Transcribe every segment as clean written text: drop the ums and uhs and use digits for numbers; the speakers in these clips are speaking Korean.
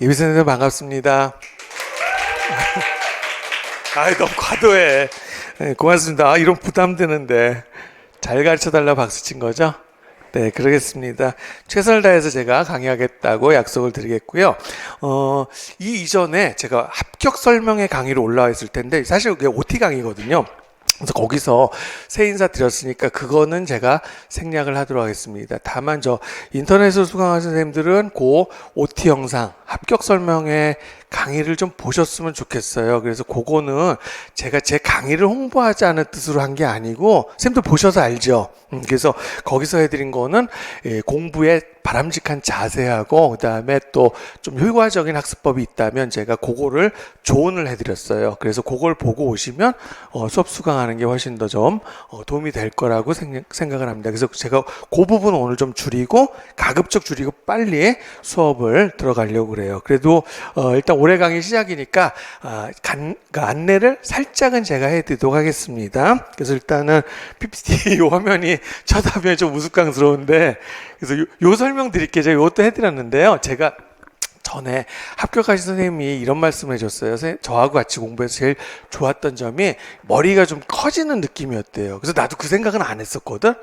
예비선생님 반갑습니다. 너무 과도해. 네, 고맙습니다. 이런 부담되는데 잘 가르쳐달라 박수 친 거죠? 네, 그러겠습니다. 최선을 다해서 제가 강의하겠다고 약속을 드리겠고요. 이 이전에 제가 합격 설명회 강의로 올라와 있을 텐데 사실 그게 OT 강의거든요. 그래서 거기서 새 인사 드렸으니까 그거는 제가 생략을 하도록 하겠습니다. 다만 저 인터넷으로 수강하는 선생님들은 그 OT 영상 합격 설명회 강의를 좀 보셨으면 좋겠어요. 그래서 그거는 제가 제 강의를 홍보하지 않은 뜻으로 한 게 아니고 선생님들 보셔서 알죠. 그래서 거기서 해드린 거는 공부에 바람직한 자세하고 그 다음에 또 좀 효과적인 학습법이 있다면 제가 그거를 조언을 해드렸어요. 그래서 그걸 보고 오시면 수업 수강하는 게 훨씬 더 좀 도움이 될 거라고 생각을 합니다. 그래서 제가 그 부분 오늘 좀 줄이고 가급적 줄이고 빨리 수업을 들어가려고 그래요. 그래도 일단 올해 강의 시작이니까 안내를 살짝은 제가 해드리도록 하겠습니다. 그래서 일단은 PPT 요 화면이 첫 화면이 좀 우스꽝스러운데 그래서 요 설명 드릴게요. 제가 이것도 해드렸는데요. 제가 전에 합격하신 선생님이 이런 말씀을 해줬어요. 저하고 같이 공부해서 제일 좋았던 점이 머리가 좀 커지는 느낌이었대요. 그래서 나도 그 생각은 안 했었거든.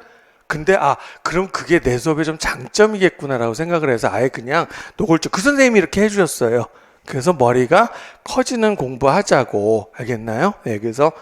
근데 그럼 그게 내 수업의 좀 장점이겠구나라고 생각을 해서 아예 그냥 노골적 그 선생님이 이렇게 해주셨어요. 그래서 머리가 커지는 공부하자고 알겠나요? 네, 그래서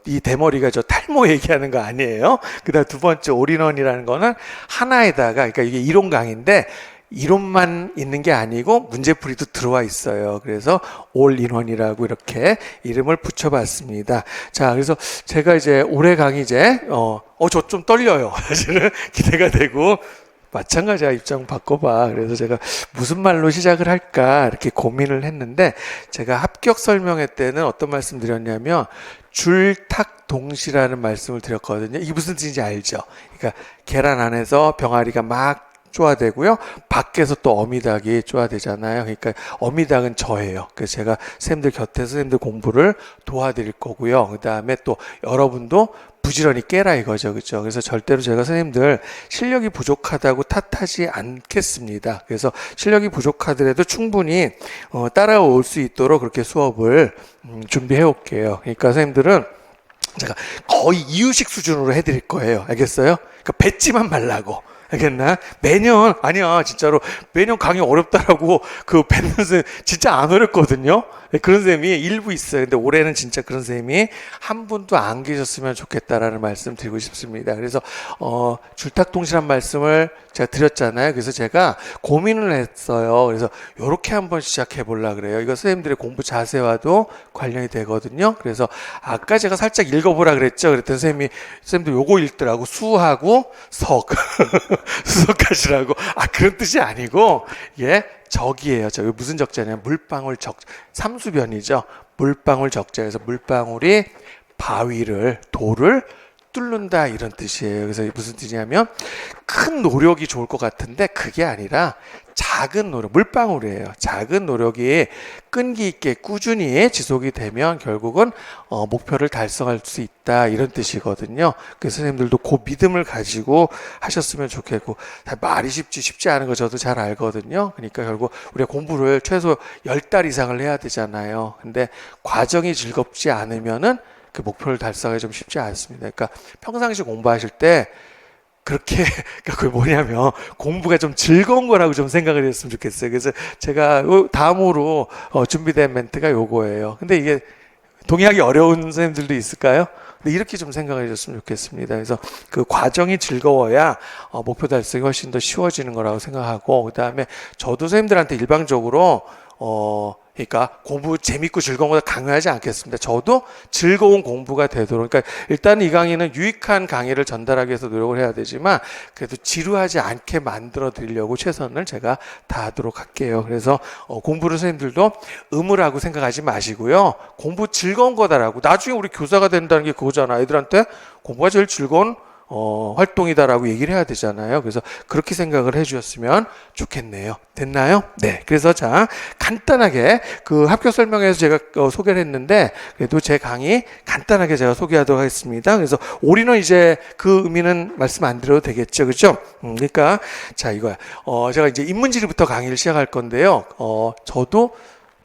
이 대머리가 저 탈모 얘기하는 거 아니에요. 그다음 두 번째 올인원이라는 거는 하나에다가 그러니까 이게 이론 강의인데 이론만 있는 게 아니고 문제풀이도 들어와 있어요. 그래서 올인원이라고 이렇게 이름을 붙여봤습니다. 자, 그래서 제가 이제 올해 강의 이제 저 좀 떨려요. 사실은 기대가 되고. 마찬가지야. 입장 바꿔봐. 그래서 제가 무슨 말로 시작을 할까 이렇게 고민을 했는데 제가 합격 설명회 때는 어떤 말씀 드렸냐면 줄탁동시라는 말씀을 드렸거든요. 이게 무슨 뜻인지 알죠? 그러니까 계란 안에서 병아리가 막 쪼아대고요. 밖에서 또 어미닭이 쪼아대잖아요. 그러니까 어미닭은 저예요. 그래서 제가 선생님들 곁에서 선생님들 공부를 도와드릴 거고요. 그 다음에 또 여러분도 부지런히 깨라 이거죠. 그렇죠? 그래서 절대로 제가 선생님들 실력이 부족하다고 탓하지 않겠습니다. 그래서 실력이 부족하더라도 충분히 따라올 수 있도록 그렇게 수업을 준비해 올게요. 그러니까 선생님들은 제가 거의 이유식 수준으로 해드릴 거예요. 알겠어요? 그러니까 뱉지만 말라고. 알겠나? 매년, 아니야, 진짜로. 매년 강의 어렵다라고 그 뱉는 선생님 진짜 안 어렵거든요? 그런 선생님이 일부 있어요. 근데 올해는 진짜 그런 선생님이 한 분도 안 계셨으면 좋겠다라는 말씀 드리고 싶습니다. 그래서, 줄탁동시란 말씀을 제가 드렸잖아요. 그래서 제가 고민을 했어요. 그래서 요렇게 한번 시작해 보려고 그래요. 이거 선생님들의 공부 자세와도 관련이 되거든요. 그래서 아까 제가 살짝 읽어보라 그랬죠. 그랬더니 선생님들 요거 읽더라고. 수하고 석. 수석하시라고. 그런 뜻이 아니고, 적이에요. 저기 무슨 적자냐면 물방울 삼수변이죠. 물방울 적자에서 물방울이 돌을 뚫는다 이런 뜻이에요. 그래서 무슨 뜻이냐면 큰 노력이 좋을 것 같은데 그게 아니라 작은 노력, 물방울이에요. 작은 노력이 끈기 있게 꾸준히 지속이 되면 결국은 목표를 달성할 수 있다 이런 뜻이거든요. 그래서 선생님들도 그 믿음을 가지고 하셨으면 좋겠고 말이 쉽지 않은 거 저도 잘 알거든요. 그러니까 결국 우리가 공부를 최소 10달 이상을 해야 되잖아요. 근데 과정이 즐겁지 않으면은 그 목표를 달성하기 좀 쉽지 않습니다. 그러니까 평상시 공부하실 때 그렇게 그게 뭐냐면 공부가 좀 즐거운 거라고 좀 생각을 했으면 좋겠어요. 그래서 제가 다음으로 준비된 멘트가 요거예요. 근데 이게 동의하기 어려운 선생님들도 있을까요? 근데 이렇게 좀 생각을 해줬으면 좋겠습니다. 그래서 그 과정이 즐거워야 목표 달성이 훨씬 더 쉬워지는 거라고 생각하고 그 다음에 저도 선생님들한테 일방적으로 그러니까 공부 재밌고 즐거운 것을 강요하지 않겠습니다. 저도 즐거운 공부가 되도록. 그러니까 일단 이 강의는 유익한 강의를 전달하기 위해서 노력을 해야 되지만 그래도 지루하지 않게 만들어 드리려고 최선을 제가 다하도록 할게요. 그래서 공부를 선생님들도 의무라고 생각하지 마시고요. 공부 즐거운 거다라고. 나중에 우리 교사가 된다는 게 그거잖아. 애들한테 공부가 제일 즐거운 활동이다라고 얘기를 해야 되잖아요. 그래서 그렇게 생각을 해주셨으면 좋겠네요. 됐나요? 네. 그래서 자, 간단하게 그 합격 설명에서 제가 소개를 했는데 그래도 제 강의 간단하게 제가 소개하도록 하겠습니다. 그래서 올인원 이제 그 의미는 말씀 안 드려도 되겠죠. 그죠? 그러니까 자, 이거야. 제가 이제 인문지리부터 강의를 시작할 건데요. 저도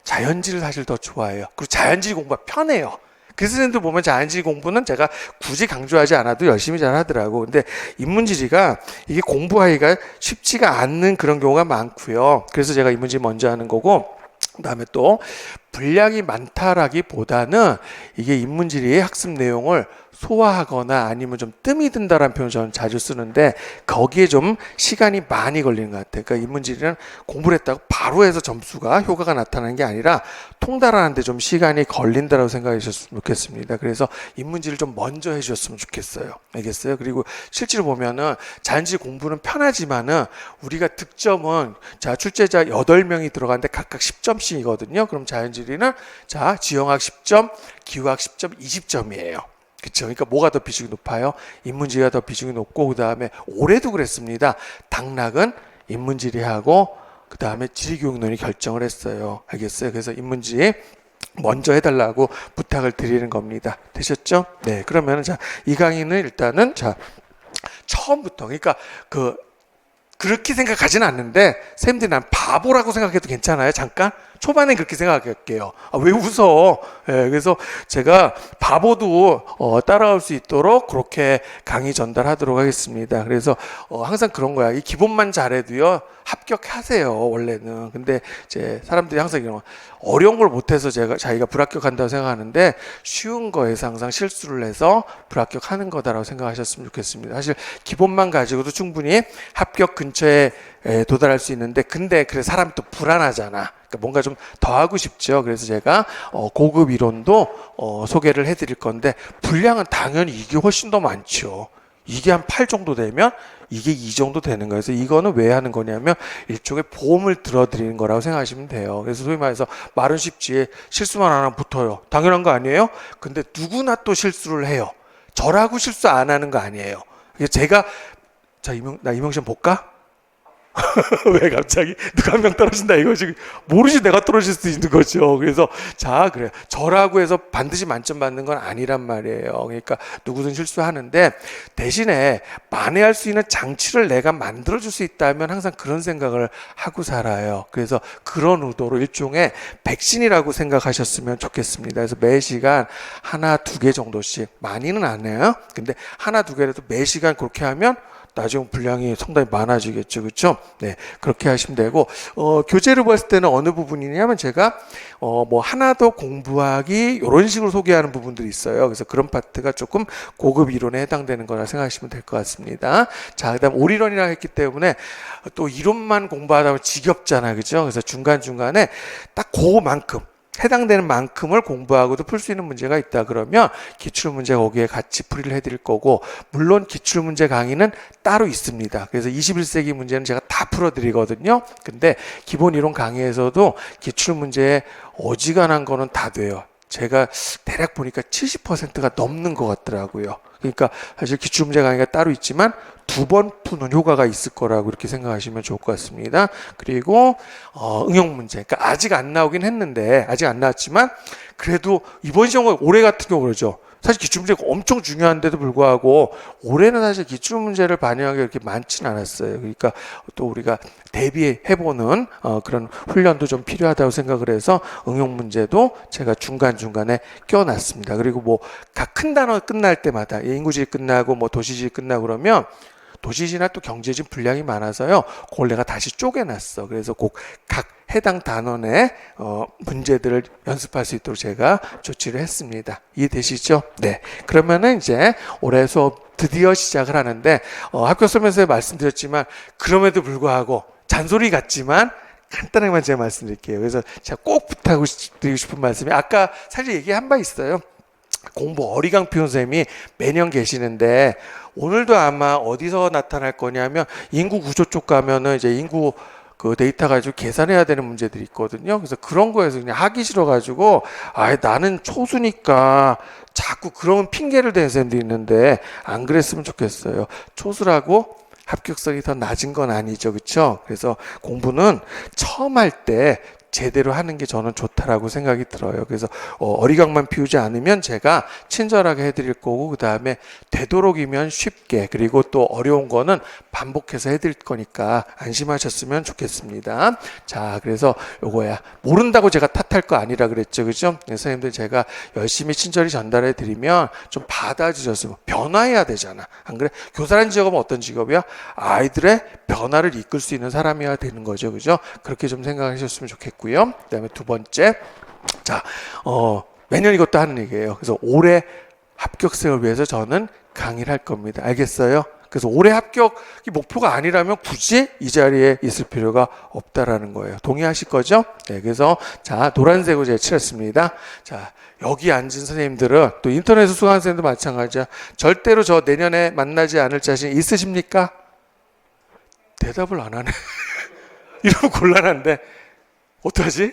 자연지를 사실 더 좋아해요. 그리고 자연지리 공부가 편해요. 교수님들 보면 자연지리 공부는 제가 굳이 강조하지 않아도 열심히 잘 하더라고. 근데 인문지리가 이게 공부하기가 쉽지가 않는 그런 경우가 많고요. 그래서 제가 인문지리 먼저 하는 거고, 그다음에 또 분량이 많다라기보다는 이게 인문지리의 학습 내용을 소화하거나 아니면 좀 뜸이 든다라는 표현을 저는 자주 쓰는데 거기에 좀 시간이 많이 걸리는 것 같아요. 그러니까 인문지리는 공부를 했다고 바로 해서 점수가 효과가 나타나는 게 아니라 통달하는데 좀 시간이 걸린다라고 생각해 주셨으면 좋겠습니다. 그래서 인문지리를 좀 먼저 해주셨으면 좋겠어요. 알겠어요? 그리고 실제로 보면은 자연지리 공부는 편하지만은 우리가 득점은 자 출제자 8명이 들어가는데 각각 10점씩이거든요. 그럼 자연지리는 자 지형학 10점, 기후학 10점, 20점이에요. 그렇죠. 그러니까 뭐가 더 비중이 높아요? 인문지리가 더 비중이 높고 그 다음에 올해도 그랬습니다. 당락은 인문지리하고 그 다음에 지리교육론이 결정을 했어요. 알겠어요? 그래서 인문지리 먼저 해달라고 부탁을 드리는 겁니다. 되셨죠? 네. 그러면 자, 이 강의는 일단은 자 처음부터 그러니까 그렇게 생각하지는 않는데 쌤들이 난 바보라고 생각해도 괜찮아요. 잠깐 초반엔 그렇게 생각할게요. 왜 웃어? 예, 그래서 제가 바보도 따라올 수 있도록 그렇게 강의 전달하도록 하겠습니다. 그래서 항상 그런 거야. 이 기본만 잘해도요 합격하세요 원래는. 근데 이제 사람들이 항상 이런 어려운 걸 못해서 자기가 불합격한다고 생각하는데 쉬운 거에서 항상 실수를 해서 불합격하는 거다라고 생각하셨으면 좋겠습니다. 사실 기본만 가지고도 충분히 합격 근처에 도달할 수 있는데 근데 그래 사람이 또 불안하잖아. 그러니까 뭔가 좀 더 하고 싶죠. 그래서 제가 고급 이론도 소개를 해드릴 건데 분량은 당연히 이게 훨씬 더 많죠. 이게 한 8 정도 되면 이게 2 정도 되는 거예요. 그래서 이거는 왜 하는 거냐면 일종의 보험을 들어드리는 거라고 생각하시면 돼요. 그래서 소위 말해서 말은 쉽지 실수만 안 하면 붙어요. 당연한 거 아니에요? 근데 누구나 또 실수를 해요. 저라고 실수 안 하는 거 아니에요. 제가 자 이명 시험 볼까? 왜 갑자기 누가 한 명 떨어진다 이거 지금 모르지 내가 떨어질 수 있는 거죠. 그래서 자 그래 저라고 해서 반드시 만점 받는 건 아니란 말이에요. 그러니까 누구든 실수하는데 대신에 만회할 수 있는 장치를 내가 만들어줄 수 있다면 항상 그런 생각을 하고 살아요. 그래서 그런 의도로 일종의 백신이라고 생각하셨으면 좋겠습니다. 그래서 매 시간 하나 두 개 정도씩 많이는 안 해요. 근데 하나 두 개라도 매 시간 그렇게 하면 나중 분량이 상당히 많아지겠죠. 그렇죠? 네. 그렇게 하시면 되고 교재를 봤을 때는 어느 부분이냐면 제가 뭐 하나 더 공부하기 이런 식으로 소개하는 부분들이 있어요. 그래서 그런 파트가 조금 고급 이론에 해당되는 거라 생각하시면 될 것 같습니다. 자, 그다음 올이론이라고 했기 때문에 또 이론만 공부하다 보면 지겹잖아요. 그렇죠? 그래서 중간중간에 딱 그만큼 해당되는 만큼을 공부하고도 풀 수 있는 문제가 있다 그러면 기출문제 거기에 같이 풀이를 해드릴 거고 물론 기출문제 강의는 따로 있습니다. 그래서 21세기 문제는 제가 다 풀어드리거든요. 근데 기본이론 강의에서도 기출문제에 어지간한 거는 다 돼요. 제가 대략 보니까 70%가 넘는 것 같더라고요. 그러니까 사실 기출문제 강의가 따로 있지만 2번 푸는 효과가 있을 거라고 이렇게 생각하시면 좋을 것 같습니다. 그리고 응용문제, 그러니까 아직 안 나오긴 했는데 아직 안 나왔지만 그래도 이번 시험은 올해 같은 경우 그러죠. 사실 기출문제가 엄청 중요한데도 불구하고 올해는 사실 기출문제를 반영하기 이렇게 많지는 않았어요. 그러니까 또 우리가 대비해보는 그런 훈련도 좀 필요하다고 생각을 해서 응용문제도 제가 중간중간에 껴놨습니다. 그리고 뭐 각 큰 단어 끝날 때마다 인구지리 끝나고 뭐 도시지리 끝나고 그러면 도시지리나 또 경제진 분량이 많아서요. 그걸 내가 다시 쪼개놨어. 그래서 꼭 각 해당 단원의 문제들을 연습할 수 있도록 제가 조치를 했습니다. 이해되시죠? 네. 그러면은 이제 올해 수업 드디어 시작을 하는데 학교 설명서에 말씀드렸지만 그럼에도 불구하고 잔소리 같지만 간단하게만 제가 말씀드릴게요. 그래서 제가 꼭 부탁드리고 싶은 말씀이 아까 사실 얘기한 바 있어요. 공부 어리광 선생님이 매년 계시는데 오늘도 아마 어디서 나타날 거냐면 인구 구조 쪽 가면은 이제 인구 그 데이터 가지고 계산해야 되는 문제들이 있거든요. 그래서 그런 거에서 그냥 하기 싫어가지고, 나는 초수니까 자꾸 그런 핑계를 대는 사람들이 있는데, 안 그랬으면 좋겠어요. 초수라고 합격성이 더 낮은 건 아니죠. 그렇죠? 그래서 공부는 처음 할 때 제대로 하는 게 저는 좋다라고 생각이 들어요. 그래서 어리광만 피우지 않으면 제가 친절하게 해드릴 거고, 그 다음에 되도록이면 쉽게, 그리고 또 어려운 거는 반복해서 해드릴 거니까 안심하셨으면 좋겠습니다. 자, 그래서 요거야. 모른다고 제가 탓할 거 아니라 그랬죠. 그죠? 선생님들 제가 열심히 친절히 전달해 드리면 좀 받아주셨으면, 변화해야 되잖아. 안 그래? 교사라는 직업은 어떤 직업이야? 아이들의 변화를 이끌 수 있는 사람이어야 되는 거죠. 그죠? 그렇게 좀 생각하셨으면 좋겠고요. 그다음에 두 번째, 자, 매년 이것도 하는 얘기예요. 그래서 올해 합격생을 위해서 저는 강의를 할 겁니다. 알겠어요? 그래서 올해 합격이 목표가 아니라면 굳이 이 자리에 있을 필요가 없다라는 거예요. 동의하실 거죠? 네, 그래서 자, 노란색으로 제가 칠했습니다. 자, 여기 앉은 선생님들은 또 인터넷 수강하는 선생님도 마찬가지야. 절대로 저 내년에 만나지 않을 자신 있으십니까? 대답을 안 하네. 이러면 곤란한데 어떡하지?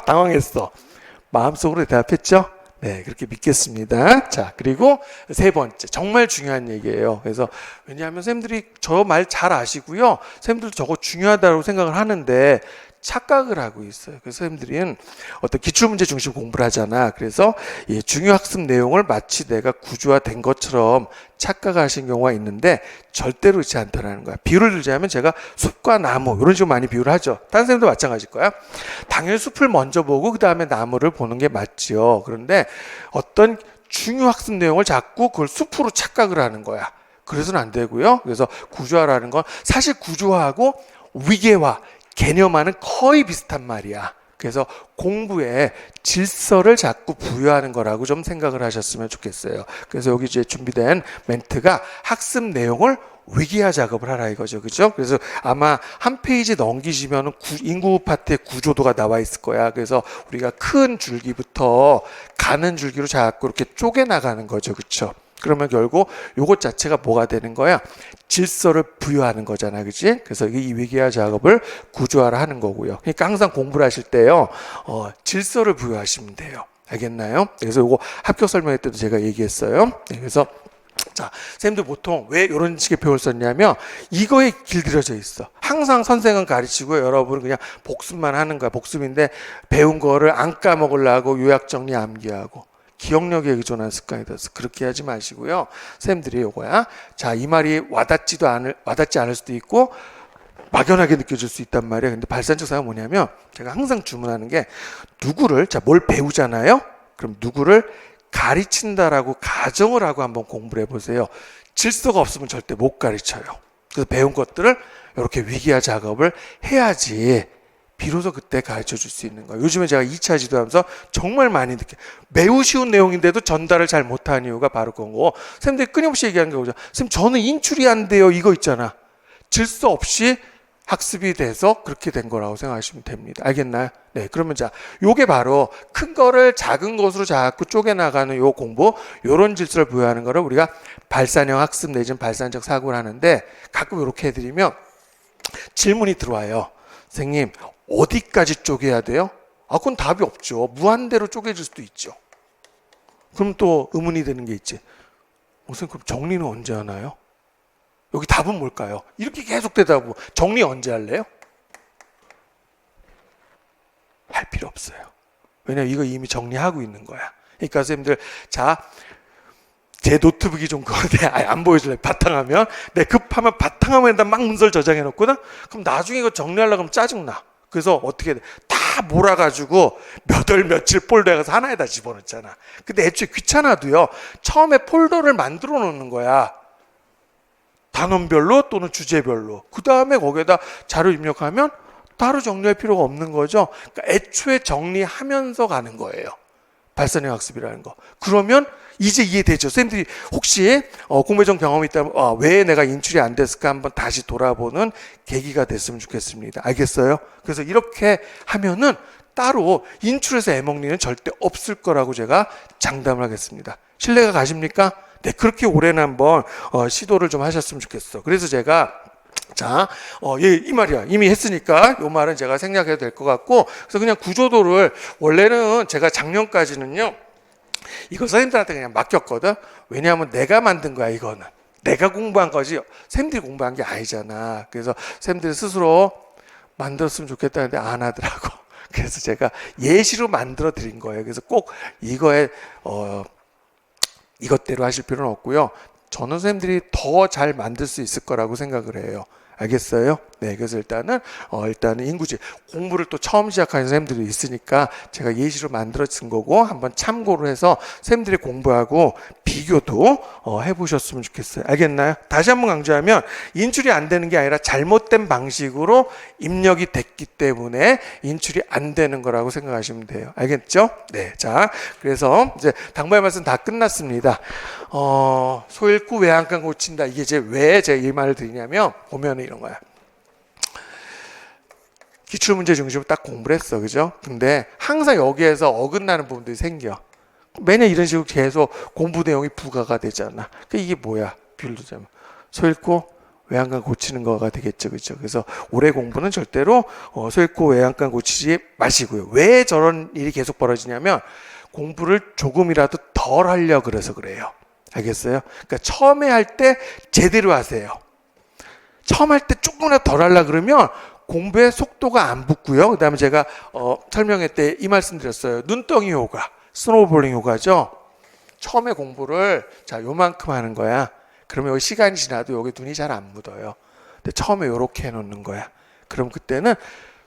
당황했어. 마음속으로 대답했죠? 네, 그렇게 믿겠습니다. 자, 그리고 세 번째, 정말 중요한 얘기예요. 그래서 왜냐하면 선생님들이 저 말 잘 아시고요. 선생님들도 저거 중요하다고 생각을 하는데 착각을 하고 있어요. 그래서 선생님들은 어떤 기출문제 중심 공부를 하잖아. 그래서 이 중요학습 내용을 마치 내가 구조화된 것처럼 착각하신 경우가 있는데 절대로 그렇지 않다는 거야. 비유를 들자면 제가 숲과 나무 이런 식으로 많이 비유를 하죠. 다른 선생님도 마찬가지일 거야. 당연히 숲을 먼저 보고 그 다음에 나무를 보는 게 맞지요. 그런데 어떤 중요학습 내용을 자꾸 그걸 숲으로 착각을 하는 거야. 그래서는 안 되고요. 그래서 구조화라는 건 사실 구조화하고 위계화, 개념화는 거의 비슷한 말이야. 그래서 공부에 질서를 자꾸 부여하는 거라고 좀 생각을 하셨으면 좋겠어요. 그래서 여기 이제 준비된 멘트가 학습 내용을 위계화 작업을 하라 이거죠. 그죠? 그래서 아마 한 페이지 넘기시면 인구 파트의 구조도가 나와 있을 거야. 그래서 우리가 큰 줄기부터 가는 줄기로 자꾸 이렇게 쪼개나가는 거죠. 그렇죠? 그러면 결국 요것 자체가 뭐가 되는 거야? 질서를 부여하는 거잖아. 그치? 그래서 이 위계화 작업을 구조화를 하는 거고요. 그러니까 항상 공부를 하실 때요, 질서를 부여하시면 돼요. 알겠나요? 그래서 요거 합격 설명회 때도 제가 얘기했어요. 네, 그래서 자, 선생님들 보통 왜 이런 식의 표현을 썼냐면 이거에 길들여져 있어. 항상 선생은 가르치고 여러분은 그냥 복습만 하는 거야. 복습인데 배운 거를 안 까먹으려고 요약 정리 암기하고 기억력에 의존한 습관이 돼서 그렇게 하지 마시고요. 선생님들이 요거야. 자, 이 말이 와닿지 않을 수도 있고 막연하게 느껴질 수 있단 말이에요. 근데 발산적사가 뭐냐면 제가 항상 주문하는 게 누구를, 자, 뭘 배우잖아요. 그럼 누구를 가르친다라고 가정을 하고 한번 공부를 해보세요. 질서가 없으면 절대 못 가르쳐요. 그래서 배운 것들을 이렇게 위계화 작업을 해야지 비로소 그때 가르쳐 줄 수 있는 거예요. 요즘에 제가 2차 지도하면서 정말 많이 느껴요. 매우 쉬운 내용인데도 전달을 잘 못하는 이유가 바로 그런 거고, 선생님들이 끊임없이 얘기하는 게 뭐죠? 선생님 저는 인출이 안 돼요. 이거 있잖아. 질서 없이 학습이 돼서 그렇게 된 거라고 생각하시면 됩니다. 알겠나요? 네, 그러면 자, 요게 바로 큰 거를 작은 것으로 자꾸 쪼개나가는 요 공부, 요런 질서를 부여하는 거를 우리가 발산형 학습 내지는 발산적 사고를 하는데 가끔 이렇게 해드리면 질문이 들어와요. 선생님, 어디까지 쪼개야 돼요? 그건 답이 없죠. 무한대로 쪼개질 수도 있죠. 그럼 또 의문이 되는 게 있지. 선생님, 그럼 정리는 언제 하나요? 여기 답은 뭘까요? 이렇게 계속 대답하고 정리 언제 할래요? 할 필요 없어요. 왜냐면 이거 이미 정리하고 있는 거야. 그러니까 선생님들, 자, 제 노트북이 좀 그런데 안 보여줄래? 바탕화면. 내 급하면 바탕화면에다 막 문서를 저장해 놓거든? 그럼 나중에 이거 정리하려고 하면 짜증나. 그래서 어떻게 돼? 다 몰아가지고 몇 월 며칠 폴더에 가서 하나에다 집어넣잖아. 근데 애초에 귀찮아도요, 처음에 폴더를 만들어 놓는 거야. 단원별로 또는 주제별로. 그 다음에 거기에다 자료 입력하면 따로 정리할 필요가 없는 거죠. 그러니까 애초에 정리하면서 가는 거예요. 발산형 학습이라는 거. 그러면 이제 이해되죠. 선생님들이 혹시 공부전 경험이 있다면 왜 내가 인출이 안 됐을까 한번 다시 돌아보는 계기가 됐으면 좋겠습니다. 알겠어요? 그래서 이렇게 하면은 따로 인출해서 애먹리는 절대 없을 거라고 제가 장담을 하겠습니다. 신뢰가 가십니까? 네, 그렇게 올해는 한번 시도를 좀 하셨으면 좋겠어. 그래서 제가 자, 이 말이야. 이미 했으니까 이 말은 제가 생략해도 될 것 같고, 그래서 그냥 구조도를 원래는 제가 작년까지는요, 이거 선생님들한테 그냥 맡겼거든. 왜냐하면 내가 만든 거야, 이거는. 내가 공부한 거지. 선생님들이 공부한 게 아니잖아. 그래서 선생님들이 스스로 만들었으면 좋겠다는데 안 하더라고. 그래서 제가 예시로 만들어 드린 거예요. 그래서 꼭 이거에 이것대로 하실 필요는 없고요. 저는 선생님들이 더 잘 만들 수 있을 거라고 생각을 해요. 알겠어요? 네, 그래서 일단은 인구지 공부를 또 처음 시작하는 선생님들이 있으니까 제가 예시로 만들어진 거고 한번 참고를 해서 선생님들이 공부하고 비교도 해보셨으면 좋겠어요. 알겠나요? 다시 한번 강조하면 인출이 안 되는 게 아니라 잘못된 방식으로 입력이 됐기 때문에 인출이 안 되는 거라고 생각하시면 돼요. 알겠죠? 네, 자, 그래서 이제 당부의 말씀 다 끝났습니다. 소 잃고 외 한 칸 고친다. 이게 이제 왜 제가 이 말을 드리냐면 보면은 이런 거야. 기출문제 중심으로 딱 공부를 했어. 그죠? 근데 항상 여기에서 어긋나는 부분들이 생겨. 매년 이런 식으로 계속 공부 내용이 부과가 되잖아. 이게 뭐야? 비율도자면 소 잃고 외 한 칸 고치는 거가 되겠죠. 그죠? 그래서 올해 공부는 절대로 소 잃고 외 한 칸 고치지 마시고요. 왜 저런 일이 계속 벌어지냐면 공부를 조금이라도 덜 하려고 그래서 그래요. 알겠어요? 그러니까 처음에 할 때 제대로 하세요. 처음 할 때 조금이라도 덜 하려고 그러면 공부의 속도가 안 붙고요. 그 다음에 제가 설명회 때 이 말씀 드렸어요. 눈덩이 효과, 스노우볼링 효과죠. 처음에 공부를 자 요만큼 하는 거야. 그러면 여기 시간이 지나도 여기 눈이 잘 안 묻어요. 근데 처음에 요렇게 해놓는 거야. 그럼 그때는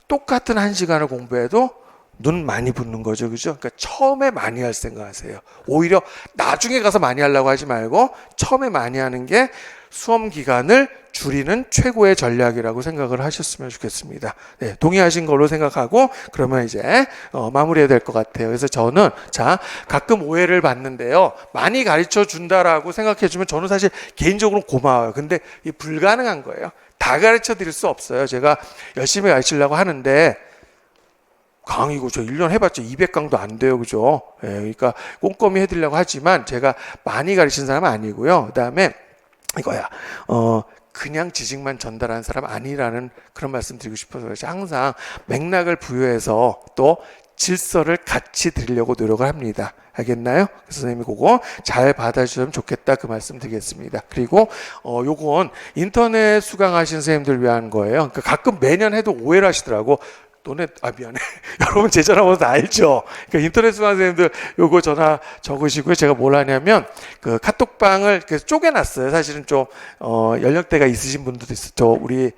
똑같은 1시간을 공부해도 눈 많이 붓는 거죠. 그죠? 그러니까 처음에 많이 할 생각하세요. 오히려 나중에 가서 많이 하려고 하지 말고 처음에 많이 하는 게 수험 기간을 줄이는 최고의 전략이라고 생각을 하셨으면 좋겠습니다. 네, 동의하신 걸로 생각하고 그러면 이제 마무리해야 될 것 같아요. 그래서 저는 자 가끔 오해를 받는데요. 많이 가르쳐 준다라고 생각해 주면 저는 사실 개인적으로 고마워요. 근데 이 불가능한 거예요. 다 가르쳐 드릴 수 없어요. 제가 열심히 가르치려고 하는데 강의고 저 1년 해봤자 200강도 안 돼요. 그죠? 예, 그러니까 꼼꼼히 해드리려고 하지만 제가 많이 가르친 사람은 아니고요. 그 다음에 이거야. 그냥 지식만 전달하는 사람 아니라는 그런 말씀 드리고 싶어서 그렇지. 항상 맥락을 부여해서 또 질서를 같이 드리려고 노력을 합니다. 알겠나요? 그래서 선생님이 그거 잘 받아주시면 좋겠다 그 말씀 드리겠습니다. 그리고 요건 인터넷 수강하신 선생님들 위한 거예요. 그러니까 가끔 매년 해도 오해를 하시더라고. 너네 미안해. 여러분 제 전화번호 다 알죠? 그러니까 인터넷 수강 선생님들 요거 전화 적으시고요. 제가 뭘 하냐면 그 카톡방을 그래서 쪼개놨어요. 사실은 좀 연령대가 있으신 분들도 있어. 저 우리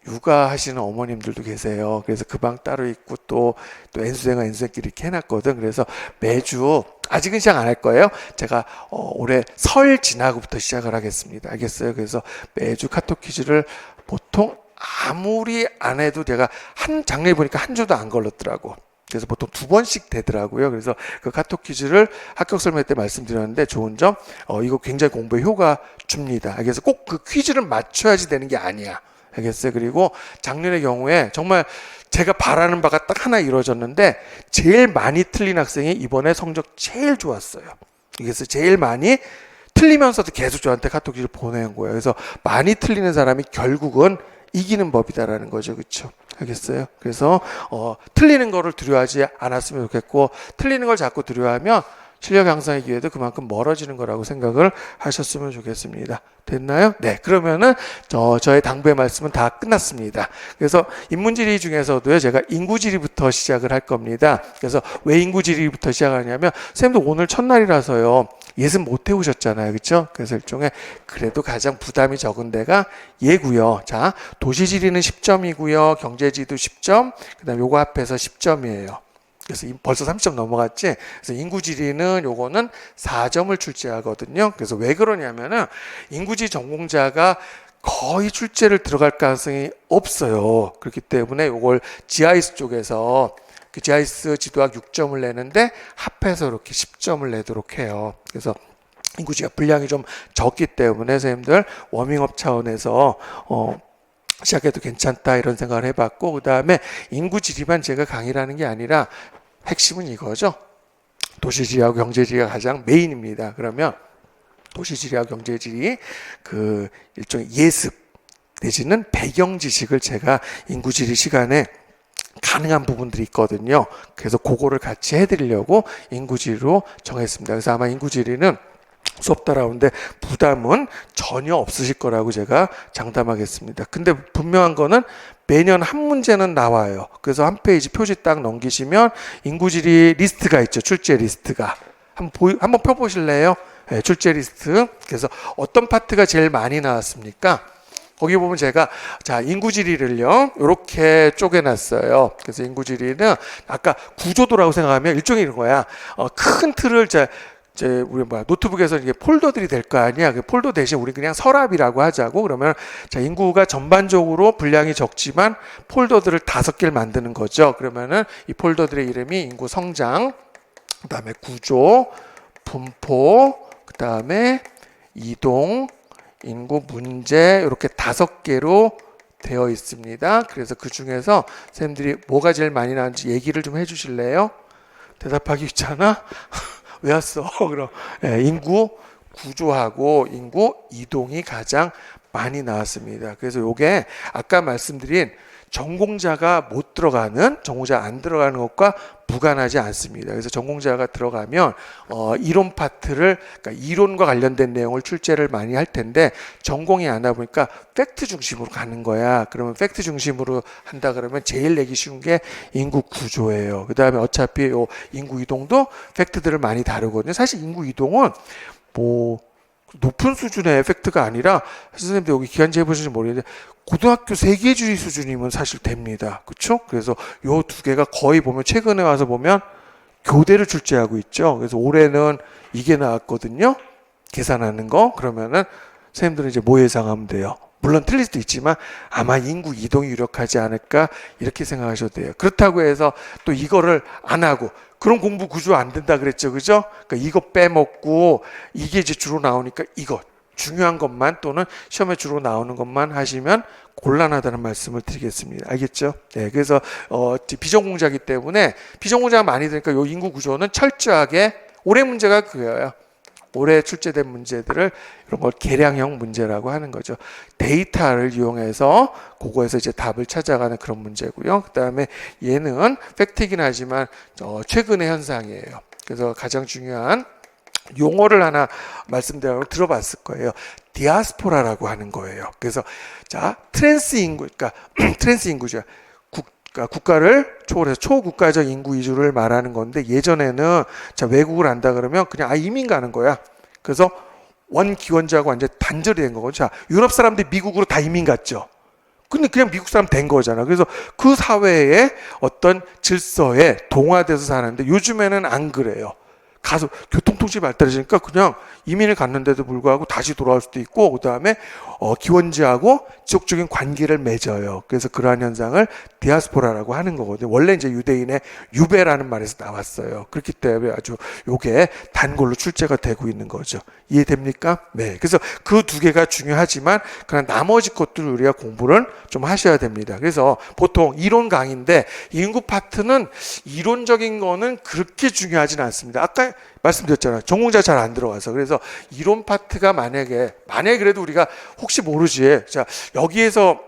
육아하시는 어머님들도 계세요. 그래서 그 방 따로 있고 또 N수생과 N수생끼리 이렇게 해놨거든. 그래서 매주 아직은 시작 안 할 거예요. 제가 올해 설 지나고부터 시작을 하겠습니다. 알겠어요? 그래서 매주 카톡 퀴즈를 보통 아무리 안 해도 제가 한 작년에 보니까 한 주도 안 걸렸더라고. 그래서 보통 2번씩 되더라고요. 그래서 그 카톡 퀴즈를 합격 설명 때 말씀드렸는데 좋은 점, 이거 굉장히 공부에 효과 줍니다. 그래서 꼭 그 퀴즈를 맞춰야지 되는 게 아니야. 알겠어요? 그리고 작년의 경우에 정말 제가 바라는 바가 딱 하나 이루어졌는데 제일 많이 틀린 학생이 이번에 성적 제일 좋았어요. 그래서 제일 많이 틀리면서도 계속 저한테 카톡 퀴즈를 보내는 거예요. 그래서 많이 틀리는 사람이 결국은 이기는 법이다라는 거죠. 그렇죠? 알겠어요? 그래서 틀리는 거를 두려워하지 않았으면 좋겠고 틀리는 걸 자꾸 두려워하면 실력 향상의 기회도 그만큼 멀어지는 거라고 생각을 하셨으면 좋겠습니다. 됐나요? 네. 그러면은 저의 당부의 말씀은 다 끝났습니다. 그래서 인문지리 중에서도요, 제가 인구지리부터 시작을 할 겁니다. 그래서 왜 인구지리부터 시작하냐면 선생님도 오늘 첫날이라서요. 예습 못 해오셨잖아요. 그렇죠? 그래서 일종의 그래도 가장 부담이 적은 데가 얘고요. 자, 도시지리는 10점이고요. 경제지도 10점. 그다음 요거 합해서 10점이에요. 그래서 벌써 30점 넘어갔지. 그래서 인구지리는 요거는 4점을 출제하거든요. 그래서 왜 그러냐면은 인구지리 전공자가 거의 출제를 들어갈 가능성이 없어요. 그렇기 때문에 요걸 GIS 쪽에서 그 GIS 지도학 6점을 내는데 합해서 이렇게 10점을 내도록 해요. 그래서 인구지가 분량이 좀 적기 때문에 선생님들 워밍업 차원에서 시작해도 괜찮다 이런 생각을 해봤고 그 다음에 인구지리만 제가 강의를 하는 게 아니라 핵심은 이거죠. 도시지리하고 경제지리가 가장 메인입니다. 그러면 도시지리하고 경제지리 그 일종의 예습 내지는 배경 지식을 제가 인구지리 시간에 가능한 부분들이 있거든요. 그래서 그거를 같이 해드리려고 인구지리로 정했습니다. 그래서 아마 인구지리는 수업 따라오는데 부담은 전혀 없으실 거라고 제가 장담하겠습니다. 근데 분명한 거는 매년 한 문제는 나와요. 그래서 한 페이지 표지 딱 넘기시면 인구지리 리스트가 있죠. 출제 리스트가. 한번 펴보실래요? 네, 출제 리스트. 그래서 어떤 파트가 제일 많이 나왔습니까? 거기 보면 제가 자 인구지리를요 이렇게 쪼개놨어요. 그래서 인구지리는 아까 구조도라고 생각하면 일종의 이런 거야. 큰 틀을 이제 우리 노트북에서 이게 폴더들이 될 거 아니야. 그 폴더 대신 우리 그냥 서랍이라고 하자고. 그러면 자 인구가 전반적으로 분량이 적지만 폴더들을 5개를 만드는 거죠. 그러면은 이 폴더들의 이름이 인구 성장, 그다음에 구조, 분포, 그다음에 이동, 인구 문제 이렇게 5개로 되어 있습니다. 그래서 그 중에서 선생님들이 뭐가 제일 많이 나왔는지 얘기를 좀 해주실래요? 대답하기 귀찮아? 왜 왔어? 그럼 인구 구조하고 인구 이동이 가장 많이 나왔습니다. 그래서 요게 아까 말씀드린 전공자가 못 들어가는, 전공자 안 들어가는 것과 무관하지 않습니다. 그래서 전공자가 들어가면 이론 파트를, 그러니까 이론과 관련된 내용을 출제를 많이 할 텐데 전공이 안 하다 보니까 팩트 중심으로 가는 거야. 그러면 팩트 중심으로 한다 그러면 제일 내기 쉬운 게 인구 구조예요. 그 다음에 어차피 요 인구 이동도 팩트들을 많이 다루거든요. 사실 인구 이동은 뭐 높은 수준의 에펙트가 아니라 선생님들 여기 기간제 해보실지 모르겠는데 고등학교 세계주의 수준이면 사실 됩니다. 그렇죠? 그래서 요 두 개가 거의 보면 최근에 와서 보면 교대를 출제하고 있죠. 그래서 올해는 이게 나왔거든요. 계산하는 거. 그러면은 선생님들은 이제 뭐 예상하면 돼요? 물론 틀릴 수도 있지만 아마 인구 이동이 유력하지 않을까 이렇게 생각하셔도 돼요. 그렇다고 해서 또 이거를 안 하고 그런 공부 구조 안 된다 그랬죠. 그죠? 그러니까 이거 빼먹고 이게 이제 주로 나오니까 이거 중요한 것만 또는 시험에 주로 나오는 것만 하시면 곤란하다는 말씀을 드리겠습니다. 알겠죠? 네, 그래서 비전공자이기 때문에 비전공자가 많이 되니까 요 인구 구조는 철저하게 올해 문제가 그거예요. 올해 출제된 문제들을 이런 걸 계량형 문제라고 하는 거죠. 데이터를 이용해서 그거에서 이제 답을 찾아가는 그런 문제고요. 그 다음에 얘는 팩트이긴 하지만 최근의 현상이에요. 그래서 가장 중요한 용어를 하나 말씀드리고 들어봤을 거예요. 디아스포라라고 하는 거예요. 그래서 자 트랜스 인구, 그러니까 트랜스 인구죠. 국가를 초월해서 초국가적 인구 이주를 말하는 건데 예전에는 자 외국을 한다 그러면 그냥 이민 가는 거야. 그래서 원 기원자하고 완전 단절이 된 거거든요. 자 유럽 사람들이 미국으로 다 이민 갔죠. 근데 그냥 미국 사람 된 거잖아. 그래서 그 사회의 어떤 질서에 동화돼서 사는데 요즘에는 안 그래요. 가서 교통통신이 발달해지니까 그냥 이민을 갔는데도 불구하고 다시 돌아올 수도 있고, 그 다음에 기원지하고 지속적인 관계를 맺어요. 그래서 그러한 현상을 디아스포라라고 하는 거거든요. 원래 이제 유대인의 유배라는 말에서 나왔어요. 그렇기 때문에 아주 요게 단골로 출제가 되고 있는 거죠. 이해됩니까? 네. 그래서 그 두 개가 중요하지만 그냥 나머지 것들을 우리가 공부를 좀 하셔야 됩니다. 그래서 보통 이론 강의인데 인구 파트는 이론적인 거는 그렇게 중요하진 않습니다. 아까 말씀드렸잖아요. 전공자 잘 안 들어가서. 그래서 이론 파트가 만약에 그래도 우리가 혹시 모르지. 자, 여기에서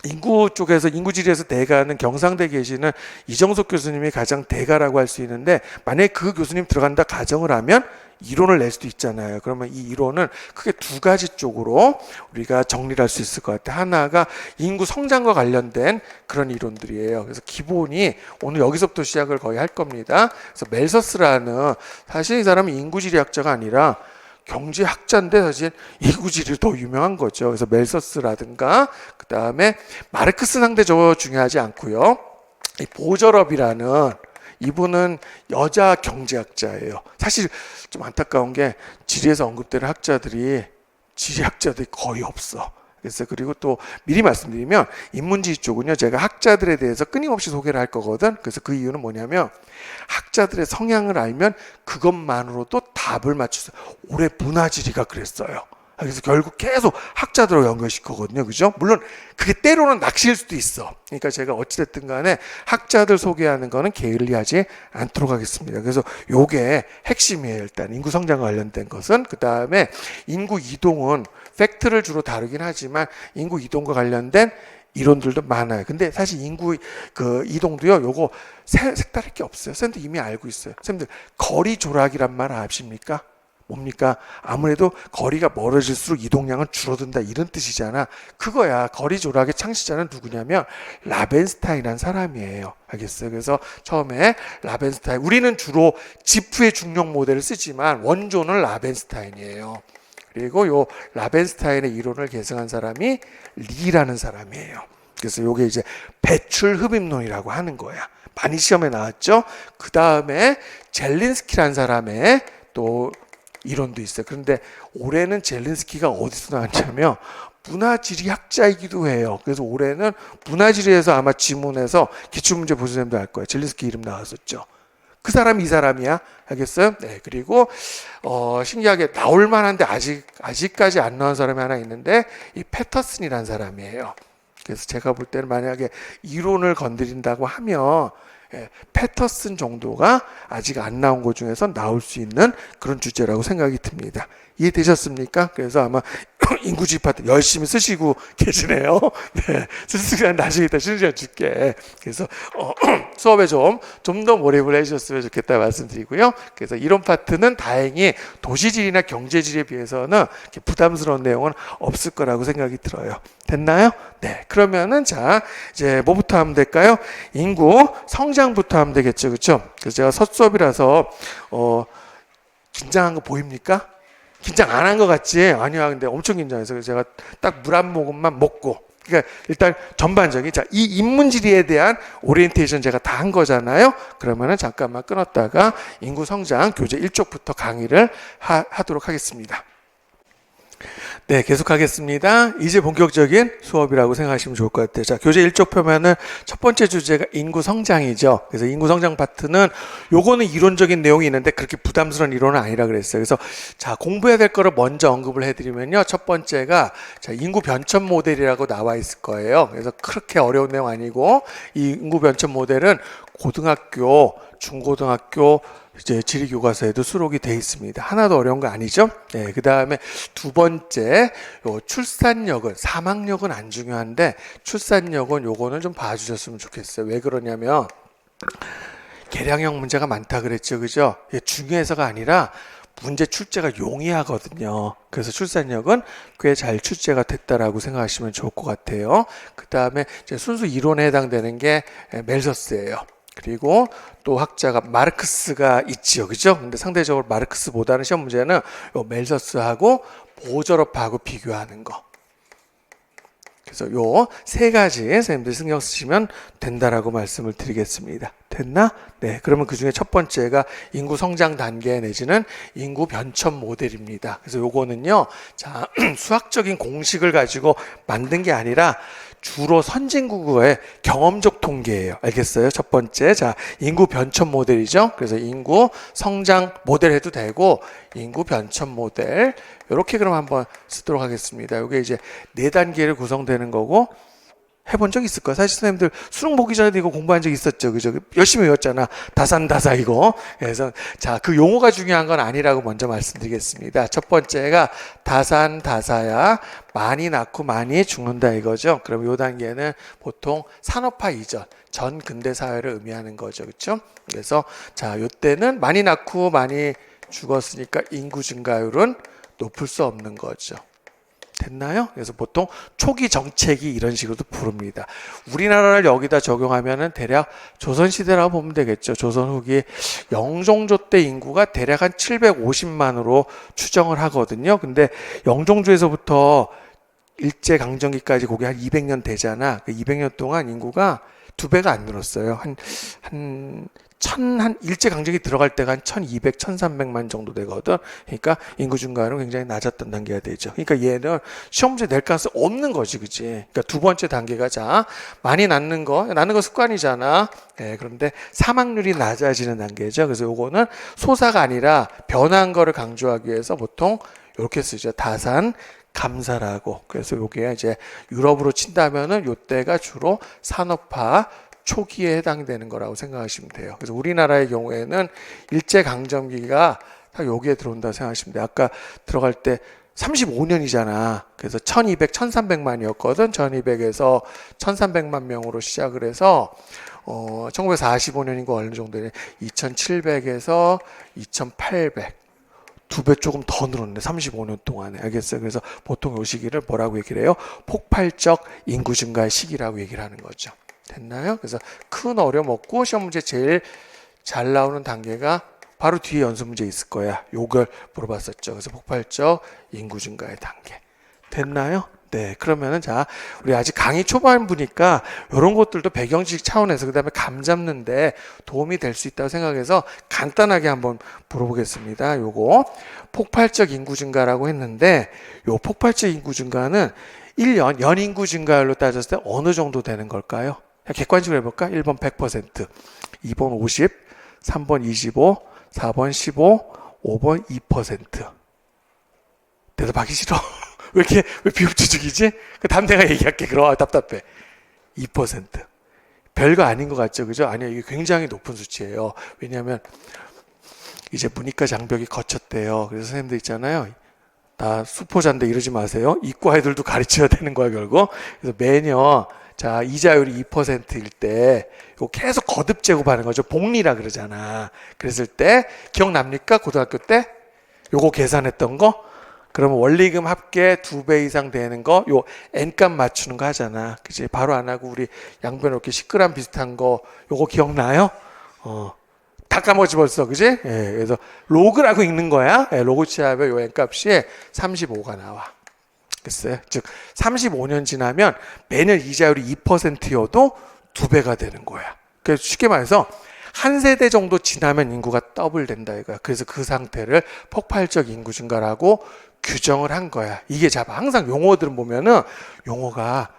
인구 쪽에서 인구지리에서 대가는 경상대에 계시는 이정석 교수님이 가장 대가라고 할 수 있는데 만약에 그 교수님 들어간다 가정을 하면 이론을 낼 수도 있잖아요. 그러면 이 이론은 크게 두 가지 쪽으로 우리가 정리를 할 수 있을 것 같아요. 하나가 인구 성장과 관련된 그런 이론들이에요. 그래서 기본이 오늘 여기서부터 시작을 거의 할 겁니다. 그래서 멜서스라는 사실 이 사람은 인구지리학자가 아니라 경제학자인데 사실 인구지리로 더 유명한 거죠. 그래서 멜서스라든가 그 다음에 마르크스 상대 저 중요하지 않고요. 이 보저럽이라는 이분은 여자 경제학자예요. 사실 좀 안타까운 게 지리에서 언급되는 학자들이 지리학자들이 거의 없어. 그래서 그리고 또 미리 말씀드리면 인문지리 쪽은요 제가 학자들에 대해서 끊임없이 소개를 할 거거든. 그래서 그 이유는 뭐냐면 학자들의 성향을 알면 그것만으로도 답을 맞출 수. 올해 문화지리가 그랬어요. 그래서 결국 계속 학자들하고 연결시키거든요. 그죠? 물론 그게 때로는 낚시일 수도 있어. 그러니까 제가 어찌됐든 간에 학자들 소개하는 거는 게을리하지 않도록 하겠습니다. 그래서 요게 핵심이에요. 일단 인구 성장과 관련된 것은. 그 다음에 인구 이동은 팩트를 주로 다루긴 하지만 인구 이동과 관련된 이론들도 많아요. 근데 사실 인구 그 이동도요, 요거 색다를 게 없어요. 쌤들 이미 알고 있어요. 쌤들 거리 조락이란 말 아십니까? 뭡니까? 아무래도 거리가 멀어질수록 이동량은 줄어든다 이런 뜻이잖아. 그거야. 거리 조락의 창시자는 누구냐면 라벤스타인이라는 사람이에요. 알겠어요? 그래서 처음에 라벤스타인, 우리는 주로 지프의 중력 모델을 쓰지만 원조는 라벤스타인이에요. 그리고 요 라벤스타인의 이론을 계승한 사람이 리라는 사람이에요. 그래서 요게 이제 배출 흡입론이라고 하는 거야. 많이 시험에 나왔죠? 그 다음에 젤린스키라는 사람의 또 이론도 있어요. 그런데 올해는 젤린스키가 어디서 나왔냐면 문화지리 학자이기도 해요. 그래서 올해는 문화지리에서 아마 지문에서 기출문제 보신 사람도 알 거예요. 젤린스키 이름 나왔었죠. 그 사람이 이 사람이야. 알겠어요? 네. 그리고 신기하게 나올 만한데 아직까지 안 나온 사람이 하나 있는데 이 패터슨이라는 사람이에요. 그래서 제가 볼 때는 만약에 이론을 건드린다고 하면 패터슨 정도가 아직 안 나온 것 중에서 나올 수 있는 그런 주제라고 생각이 듭니다. 이해되셨습니까? 그래서 아마 인구주의 파트 열심히 쓰시고 계시네요. 네, 쓸 시간 나중에 이따 쉬는 시간 줄게. 그래서 수업에 좀 더 몰입을 해주셨으면 좋겠다 말씀드리고요. 그래서 이론 파트는 다행히 도시지리나 경제지리에 비해서는 이렇게 부담스러운 내용은 없을 거라고 생각이 들어요. 됐나요? 네. 그러면은 자 이제 뭐부터 하면 될까요? 인구 성장부터 하면 되겠죠, 그렇죠? 그래서 제가 첫 수업이라서 긴장한 거 보입니까? 긴장 안 한 것 같지? 아니야. 근데 엄청 긴장해서 제가 딱 물 한 모금만 먹고. 그러니까 일단 전반적인 이 인문지리에 대한 오리엔테이션 제가 다 한 거잖아요. 그러면은 잠깐만 끊었다가 인구 성장 교재 1쪽부터 강의를 하도록 하겠습니다. 네, 계속하겠습니다. 이제 본격적인 수업이라고 생각하시면 좋을 것 같아요. 자, 교재 1쪽 펴면은 첫 번째 주제가 인구 성장이죠. 그래서 인구 성장 파트는 요거는 이론적인 내용이 있는데 그렇게 부담스러운 이론은 아니라 그랬어요. 그래서 자, 공부해야 될 거를 먼저 언급을 해드리면요. 첫 번째가 자, 인구 변천 모델이라고 나와 있을 거예요. 그래서 그렇게 어려운 내용 아니고 이 인구 변천 모델은 고등학교, 중고등학교 이제 지리교과서에도 수록이 돼 있습니다. 하나도 어려운 거 아니죠? 네, 그 다음에 두 번째, 요 출산력은, 사망력은 안 중요한데, 출산력은 요거는 좀 봐주셨으면 좋겠어요. 왜 그러냐면, 계량형 문제가 많다 그랬죠. 그죠? 이게 중요해서가 아니라, 문제 출제가 용이하거든요. 그래서 출산력은 꽤 잘 출제가 됐다라고 생각하시면 좋을 것 같아요. 그 다음에 순수 이론에 해당되는 게 멜서스예요. 그리고 또 학자가 마르크스가 있지요. 그죠? 근데 상대적으로 마르크스보다는 시험 문제는 요 멜서스하고 보저럽하고 비교하는 거. 그래서 요 세 가지 선생님들 신경 쓰시면 된다라고 말씀을 드리겠습니다. 됐나? 네. 그러면 그 중에 첫 번째가 인구 성장 단계 내지는 인구 변천 모델입니다. 그래서 요거는요, 자, 수학적인 공식을 가지고 만든 게 아니라 주로 선진국의 경험적 통계예요. 알겠어요? 첫 번째, 자, 인구 변천 모델이죠. 그래서 인구 성장 모델 해도 되고 인구 변천 모델 이렇게 그럼 한번 쓰도록 하겠습니다. 이게 이제 4단계를 구성되는 거고 해본 적 있을 거야. 사실 선생님들 수능 보기 전에도 이거 공부한 적 있었죠. 그죠? 열심히 외웠잖아. 다산다사 이거. 그래서 자, 그 용어가 중요한 건 아니라고 먼저 말씀드리겠습니다. 첫 번째가 다산다사야. 많이 낳고 많이 죽는다 이거죠. 그럼 요 단계는 보통 산업화 이전, 전 근대 사회를 의미하는 거죠. 그렇죠? 그래서 자, 요때는 많이 낳고 많이 죽었으니까 인구 증가율은 높을 수 없는 거죠. 됐나요? 그래서 보통 초기 정책이 이런 식으로도 부릅니다. 우리나라를 여기다 적용하면은 대략 조선시대라고 보면 되겠죠. 조선 후기 영종조 때 인구가 대략 한 750만으로 추정을 하거든요. 근데 영종조에서부터 일제강점기까지 그게 한 200년 되잖아. 그 200년 동안 인구가 2배가 안 늘었어요. 한 일제강점기 들어갈 때가 한 1200, 1300만 정도 되거든. 그러니까 인구 증가율은 굉장히 낮았던 단계가 되죠. 그러니까 얘는 시험 문제 낼 가능성이 없는 거지, 그치? 그러니까 두 번째 단계가 자, 많이 낳는 거 습관이잖아. 네, 그런데 사망률이 낮아지는 단계죠. 그래서 요거는 소사가 아니라 변한 거를 강조하기 위해서 보통 이렇게 쓰죠. 다산, 감사라고. 그래서 요게 이제 유럽으로 친다면은 요때가 주로 산업화 초기에 해당되는 거라고 생각하시면 돼요. 그래서 우리나라의 경우에는 일제강점기가 딱 여기에 들어온다고 생각하시면 돼요. 아까 들어갈 때 35년이잖아. 그래서 1200, 1300만이었거든. 1200에서 1300만 명으로 시작을 해서 1945년인 거 어느 정도냐? 2700에서 2800. 2배 조금 더 늘었네. 35년 동안에. 알겠어요? 그래서 보통 요 시기를 뭐라고 얘기를 해요? 폭발적 인구 증가의 시기라고 얘기를 하는 거죠. 됐나요? 그래서 큰 어려움 없고 시험 문제 제일 잘 나오는 단계가 바로 뒤에 연습 문제 있을 거야. 요걸 물어봤었죠. 그래서 폭발적 인구 증가의 단계. 됐나요? 네. 그러면은 자, 우리 아직 강의 초반부니까 이런 것들도 배경지식 차원에서 그다음에 감 잡는데 도움이 될 수 있다고 생각해서 간단하게 한번 물어보겠습니다. 요거 폭발적 인구 증가라고 했는데 요 폭발적 인구 증가는 1년 연인구 증가율로 따졌을 때 어느 정도 되는 걸까요? 객관식으로 해볼까? 1번 100%, 2번 50, 3번 25, 4번 15, 5번 2%. 대답하기 싫어. 왜 비읍주죽이지? 그 다음 내가 얘기할게. 그럼 답답해. 2%. 별거 아닌 것 같죠? 그죠? 아니요. 이게 굉장히 높은 수치예요. 왜냐하면 이제 문이과 장벽이 거쳤대요. 그래서 선생님들 있잖아요. 다 수포자인데 이러지 마세요. 이과 애들도 가르쳐야 되는 거야, 결국. 그래서 매년 자, 이자율이 2%일 때 이거 계속 거듭 제곱하는 거죠. 복리라 그러잖아. 그랬을 때 기억납니까? 고등학교 때 요거 계산했던 거? 그러면 원리금 합계 2배 이상 되는 거, 요 n값 맞추는 거 하잖아. 그치? 바로 안 하고 우리 양변 이렇게 10g 비슷한 거, 요거 기억나요? 다 까먹었지 벌써, 그지? 예, 그래서 로그라고 읽는 거야. 예, 로그 취합에 요 n값이 35가 나와. 됐어요? 즉 35년 지나면 매년 이자율이 2%여도 2배가 되는 거야. 그래서 쉽게 말해서 한 세대 정도 지나면 인구가 더블 된다 이거야. 그래서 그 상태를 폭발적 인구 증가라고 규정을 한 거야. 이게 잡아. 항상 용어들은 보면은 용어가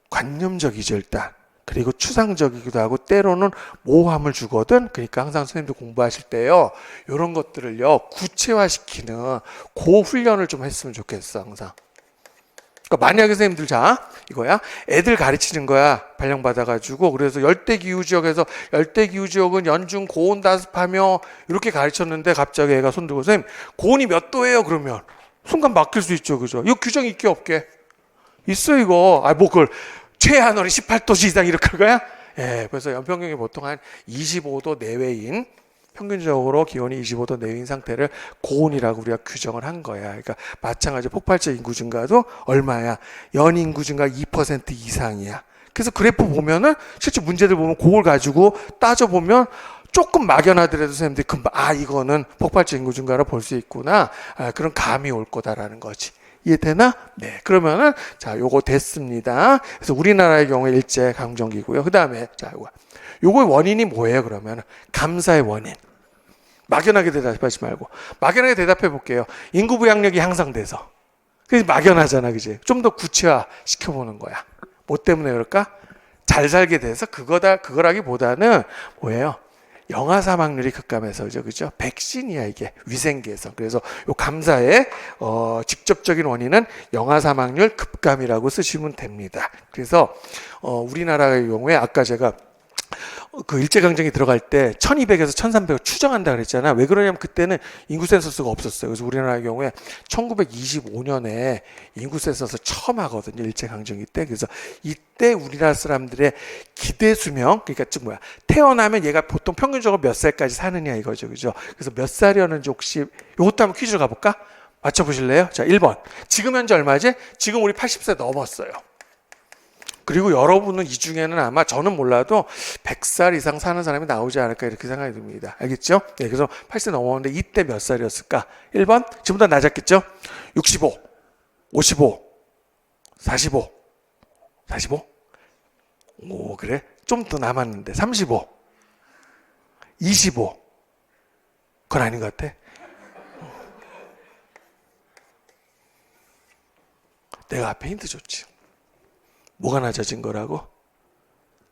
관념적이죠, 일단. 그리고 추상적이기도 하고 때로는 모호함을 주거든. 그러니까 항상 선생님들 공부하실 때요. 이런 것들을요. 구체화시키는 그 훈련을 좀 했으면 좋겠어, 항상. 그러니까 만약에 선생님들 자 이거야 애들 가르치는 거야 발령받아가지고 그래서 열대기후지역에서 열대기후지역은 연중 고온 다습하며 이렇게 가르쳤는데 갑자기 애가 손들고 선생님 고온이 몇 도예요? 그러면 순간 맡길 수 있죠, 그죠? 이거 규정 있게 없게 있어 이거. 뭐 그걸 최하늘이 18도씨 이상 이렇게 할 거야? 예, 그래서 연평균이 보통 한 25도 내외인 평균적으로 기온이 25도 내외인 상태를 고온이라고 우리가 규정을 한 거야. 그러니까 마찬가지로 폭발적 인구 증가도 얼마야? 연 인구 증가 2% 이상이야. 그래서 그래프 보면은 실제 문제들 보면 그걸 가지고 따져보면 조금 막연하더라도 선생님들이 금방 이거는 폭발적 인구 증가로 볼 수 있구나. 그런 감이 올 거다라는 거지. 이해되나? 네. 그러면은 자, 요거 됐습니다. 그래서 우리나라의 경우에 일제 강점기고요. 그다음에 자, 요거의 원인이 뭐예요? 그러면 감사의 원인. 막연하게 대답하지 말고 막연하게 대답해 볼게요. 인구 부양력이 향상돼서. 그게 막연하잖아, 그지? 좀 더 구체화 시켜보는 거야. 뭐 때문에 그럴까? 잘 살게 돼서 그거라기보다는 뭐예요? 영아 사망률이 급감해서 그죠? 백신이야 이게 위생계에서. 그래서 요 감사의 직접적인 원인은 영아 사망률 급감이라고 쓰시면 됩니다. 그래서 우리나라의 경우에 아까 제가 그 일제강점기 들어갈 때 1200에서 1300을 추정한다 그랬잖아. 왜 그러냐면 그때는 인구 센서스가 없었어요. 그래서 우리나라의 경우에 1925년에 인구 센서스 처음 하거든요. 일제강점기 때. 그래서 이때 우리나라 사람들의 기대 수명, 그러니까 즉 태어나면 얘가 보통 평균적으로 몇 살까지 사느냐 이거죠. 그죠? 그래서 몇 살이었는지 혹시 요것도 한번 퀴즈를 가볼까? 맞춰보실래요? 자, 1번. 지금 현재 얼마지? 지금 우리 80세 넘었어요. 그리고 여러분은 이 중에는 아마 저는 몰라도 100살 이상 사는 사람이 나오지 않을까 이렇게 생각이 듭니다. 알겠죠? 네, 그래서 80세 넘었는데 이때 몇 살이었을까? 1번 지금보다 낮았겠죠? 65, 55, 45, 45? 오, 그래? 좀 더 남았는데 35, 25. 그건 아닌 것 같아. 내가 앞에 힌트 줬지. 뭐가 낮아진 거라고?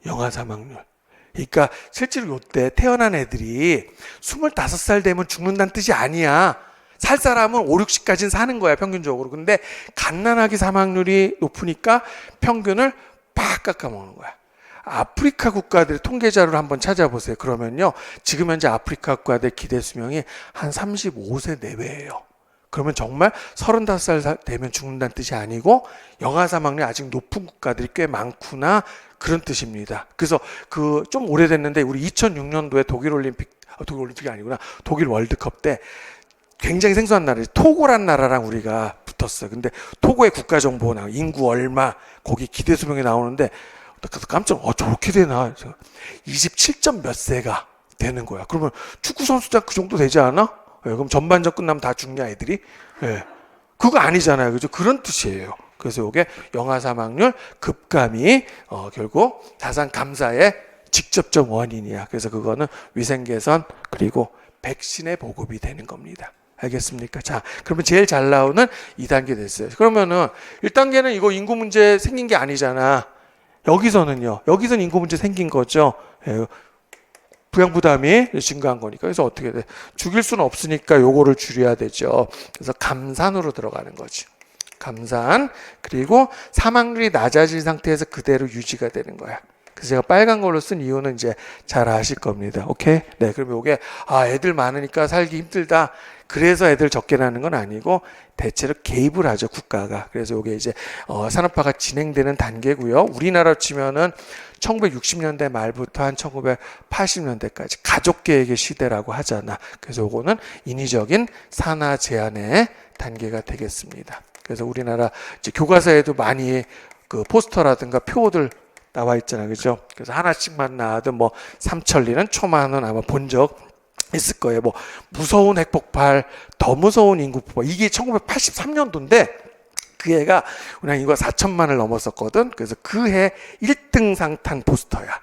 영아 사망률. 그러니까 실제로 이때 태어난 애들이 25살 되면 죽는다는 뜻이 아니야. 살 사람은 5, 60까지는 사는 거야 평균적으로. 근데 갓난아기 사망률이 높으니까 평균을 팍 깎아먹는 거야. 아프리카 국가들의 통계 자료를 한번 찾아보세요. 그러면요 지금 현재 아프리카 국가들 기대 수명이 한 35세 내외예요. 그러면 정말 35살 되면 죽는다는 뜻이 아니고 영아 사망률이 아직 높은 국가들이 꽤 많구나 그런 뜻입니다. 그래서 그 좀 오래됐는데 우리 2006년도에 독일 올림픽이 아니구나. 독일 월드컵 때 굉장히 생소한 나라지 토고란 나라랑 우리가 붙었어요. 근데 토고의 국가 정보 나와 인구 얼마 거기 기대 수명이 나오는데 깜짝 저렇게 되나? 27점 몇 세가 되는 거야. 그러면 축구 선수장 그 정도 되지 않아? 예, 그럼 전반전 끝나면 다 죽냐 애들이? 예. 그거 아니잖아요. 그죠? 그런 뜻이에요. 그래서 이게 영아 사망률 급감이 결국 자산 감사의 직접적 원인이야. 그래서 그거는 위생 개선 그리고 백신의 보급이 되는 겁니다. 알겠습니까? 자, 그러면 제일 잘 나오는 2단계 됐어요. 그러면은 1단계는 이거 인구 문제 생긴 게 아니잖아. 여기서는요. 여기서는 인구 문제 생긴 거죠. 예, 부양 부담이 증가한 거니까. 그래서 어떻게 돼? 죽일 수는 없으니까 요거를 줄여야 되죠. 그래서 감산으로 들어가는 거지. 감산. 그리고 사망률이 낮아진 상태에서 그대로 유지가 되는 거야. 그래서 제가 빨간 걸로 쓴 이유는 이제 잘 아실 겁니다. 오케이? 네, 그럼 요게 애들 많으니까 살기 힘들다. 그래서 애들 적게 낳는 건 아니고 대체로 개입을 하죠, 국가가. 그래서 요게 이제 산업화가 진행되는 단계고요. 우리나라 치면은 1960년대 말부터 한 1980년대까지 가족계획의 시대라고 하잖아. 그래서 요거는 인위적인 산하 제한의 단계가 되겠습니다. 그래서 우리나라 이제 교과서에도 많이 그 포스터라든가 표들 나와 있잖아요. 그죠? 그래서 하나씩만 나와도 뭐 삼천리는 초만은 아마 본 적 있을 거예요. 뭐 무서운 핵폭발, 더 무서운 인구 폭발. 이게 1983년도인데 그 해가 우리나라 인구가 4천만을 넘었었거든. 그래서 그 해 1등 상탄 포스터야.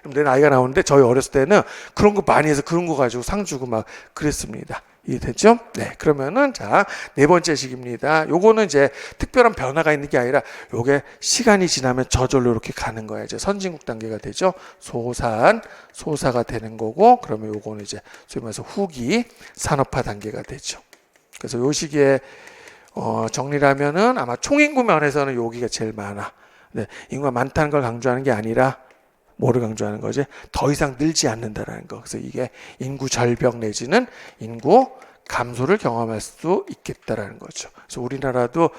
내 나이가 나오는데 저희 어렸을 때는 그런 거 많이 해서 그런 거 가지고 상 주고 막 그랬습니다. 이해됐죠? 네. 그러면은 자, 네 번째 식입니다. 요거는 이제 특별한 변화가 있는 게 아니라 요게 시간이 지나면 저절로 이렇게 가는 거야. 이제 선진국 단계가 되죠. 소사가 되는 거고, 그러면 요거는 이제 소위 말해서 후기 산업화 단계가 되죠. 그래서 요 시기에 정리를 하면은 아마 총인구 면에서는 여기가 제일 많아. 네. 인구가 많다는 걸 강조하는 게 아니라 뭐를 강조하는 거지? 더 이상 늘지 않는다라는 거. 그래서 이게 인구 절벽 내지는 인구 감소를 경험할 수 있겠다라는 거죠. 그래서 우리나라도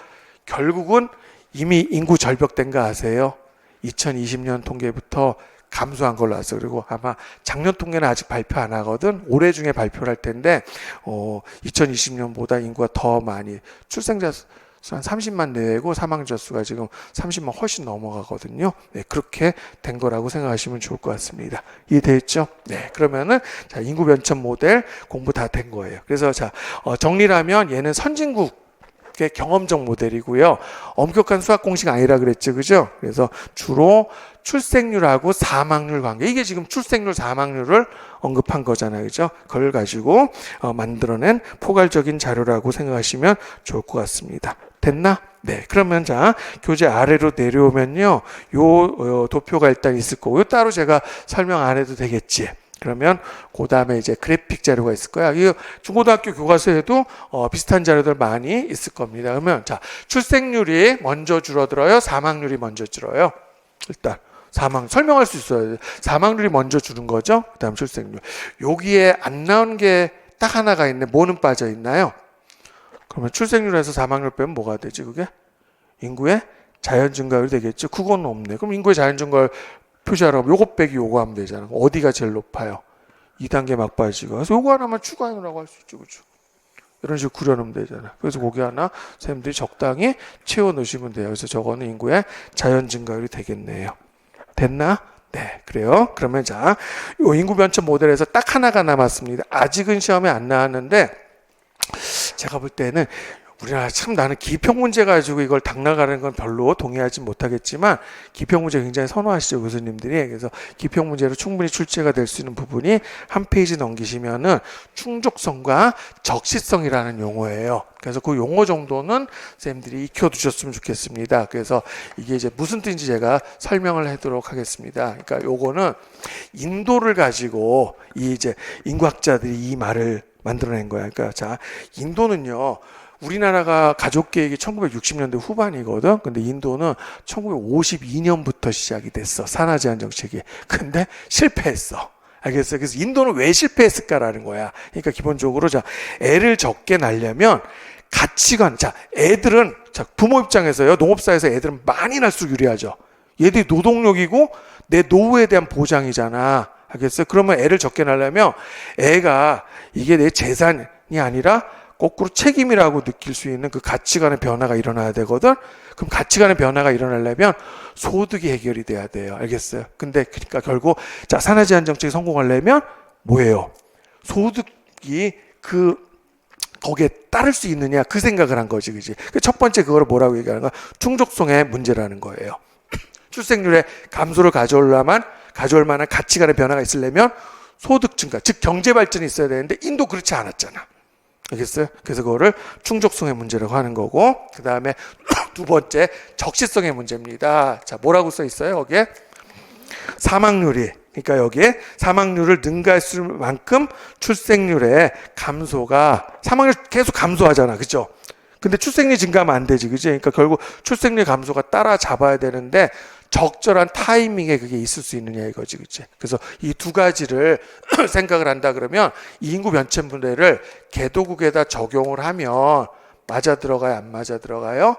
결국은 이미 인구 절벽된 거 아세요? 2020년 통계부터 감소한 걸로 알았어요. 그리고 아마 작년 통계는 아직 발표 안 하거든. 올해 중에 발표를 할 텐데 2020년보다 인구가 더 많이 출생자 수 한 30만 내외고 사망자 수가 지금 30만 훨씬 넘어가거든요. 네, 그렇게 된 거라고 생각하시면 좋을 것 같습니다. 이해됐죠? 네, 그러면은 자, 인구 변천 모델 공부 다 된 거예요. 그래서 자, 정리를 하면 얘는 선진국의 경험적 모델이고요. 엄격한 수학 공식 아니라 그랬죠. 그죠? 그래서 주로 출생률하고 사망률 관계. 이게 지금 출생률, 사망률을 언급한 거잖아요. 그죠? 그걸 가지고 만들어낸 포괄적인 자료라고 생각하시면 좋을 것 같습니다. 됐나? 네. 그러면 자, 교재 아래로 내려오면요. 요 도표가 일단 있을 거고요. 따로 제가 설명 안 해도 되겠지. 그러면 그 다음에 이제 그래픽 자료가 있을 거야. 이 중고등학교 교과서에도 비슷한 자료들 많이 있을 겁니다. 그러면 자, 출생률이 먼저 줄어들어요. 사망률이 먼저 줄어요. 일단 설명할 수 있어요. 사망률이 먼저 주는 거죠. 그 다음 출생률. 여기에 안 나온 게 딱 하나가 있네. 뭐는 빠져 있나요? 그러면 출생률에서 사망률 빼면 뭐가 되지? 그게? 인구의 자연 증가율이 되겠죠. 그건 없네. 그럼 인구의 자연 증가율 표시하라면 요거 빼기 요거 하면 되잖아. 어디가 제일 높아요? 2단계 막바지가. 그래서 요거 하나만 추가해놓으라고 할 수 있죠. 그렇죠? 이런 식으로 그려놓으면 되잖아. 그래서 거기 하나 선생님들이 적당히 채워놓으시면 돼요. 그래서 저거는 인구의 자연 증가율이 되겠네요. 됐나? 네, 그래요. 그러면 자, 요 인구 변천 모델에서 딱 하나가 남았습니다. 아직은 시험에 안 나왔는데 제가 볼 때는 우리나라 참 나는 기평 문제 가지고 이걸 당나가는 건 별로 동의하지 못하겠지만 기평 문제 굉장히 선호하시죠 교수님들이. 그래서 기평 문제로 충분히 출제가 될 수 있는 부분이 한 페이지 넘기시면은 충족성과 적시성이라는 용어예요. 그래서 그 용어 정도는 선생님들이 익혀두셨으면 좋겠습니다. 그래서 이게 이제 무슨 뜻인지 제가 설명을 하도록 하겠습니다. 그러니까 요거는 인도를 가지고 이 이제 인구학자들이 이 말을 만들어낸 거야. 그러니까 자, 인도는요. 우리나라가 가족계획이 1960년대 후반이거든. 근데 인도는 1952년부터 시작이 됐어. 산하 제한 정책이. 근데 실패했어. 알겠어요? 그래서 인도는 왜 실패했을까라는 거야. 그러니까 기본적으로 자, 애를 적게 낳으려면 가치관, 자, 애들은, 자, 부모 입장에서요, 농업사에서 애들은 많이 날수록 유리하죠. 얘들이 노동력이고 내 노후에 대한 보장이잖아. 알겠어요? 그러면 애를 적게 낳으려면 애가 이게 내 재산이 아니라 거꾸로 책임이라고 느낄 수 있는 그 가치관의 변화가 일어나야 되거든? 그럼 가치관의 변화가 일어나려면 소득이 해결이 돼야 돼요. 알겠어요? 근데 그러니까 결국 자, 산하 제한 정책이 성공하려면 뭐예요? 소득이 거기에 따를 수 있느냐 그 생각을 한 거지, 그지? 첫 번째 그거를 뭐라고 얘기하는 거야? 충족성의 문제라는 거예요. 출생률의 감소를 가져올 만한 가치관의 변화가 있으려면 소득 증가, 즉 경제 발전이 있어야 되는데 인도 그렇지 않았잖아. 알겠어요? 그래서 그거를 충족성의 문제라고 하는 거고, 그 다음에 두 번째 적시성의 문제입니다. 자, 뭐라고 써 있어요? 거기에 사망률이, 그러니까 여기에 사망률을 능가할 만큼 출생률의 감소가, 사망률 계속 감소하잖아, 그죠? 근데 출생률이 증가하면 안 되지, 그지? 그러니까 결국 출생률 감소가 따라잡아야 되는데 적절한 타이밍에 그게 있을 수 있느냐 이거지, 그치? 그래서 이 두 가지를 생각을 한다 그러면 이 인구 변遷 모델을 개도국에다 적용을 하면 맞아 들어가요, 안 맞아 들어가요?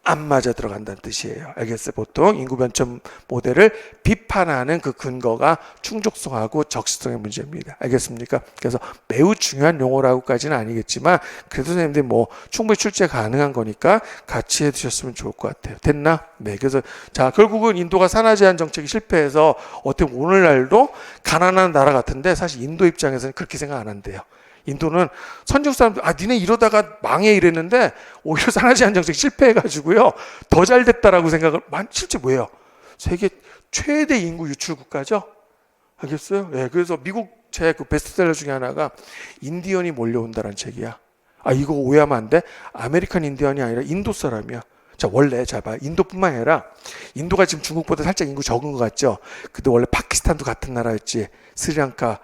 안 맞아 들어간다는 뜻이에요. 알겠어요? 보통 인구 변遷 모델을 비판하는 그 근거가 충족성하고 적시성의 문제입니다. 알겠습니까? 그래서 매우 중요한 용어라고까지는 아니겠지만 그래도 선생님들이 뭐 충분히 출제 가능한 거니까 같이 해두셨으면 좋을 것 같아요. 됐나? 네. 그래서 자, 결국은 인도가 산하 제한 정책이 실패해서 어떻게 오늘날도 가난한 나라 같은데 사실 인도 입장에서는 그렇게 생각 안 한대요. 인도는 선진국 사람들 니네 이러다가 망해 이랬는데 오히려 산하 제한 정책 실패해가지고요 더 잘 됐다라고 생각을 실제 뭐예요? 세계 최대 인구 유출 국가죠. 알겠어요? 예, 그래서 미국 책 그 베스트셀러 중에 하나가 인디언이 몰려온다라는 책이야. 이거 오해하면 안 돼. 아메리칸 인디언이 아니라 인도 사람이야. 자, 원래 잘 봐. 인도뿐만 아니라 인도가 지금 중국보다 살짝 인구 적은 것 같죠. 근데 원래 파키스탄도 같은 나라였지. 스리랑카,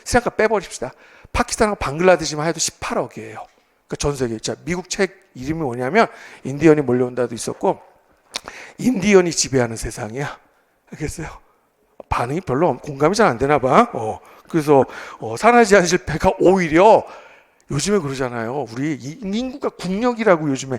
스리랑카 빼버립시다. 파키스탄하고 방글라데시만 해도 18억이에요. 그러니까 전 세계. 자, 미국 책 이름이 뭐냐면 인디언이 몰려온다도 있었고 인디언이 지배하는 세상이야. 알겠어요? 반응이 별로 공감이 잘 안 되나 봐. 그래서 산하 제한 실패가 오히려 요즘에 그러잖아요. 우리 인구가 국력이라고 요즘에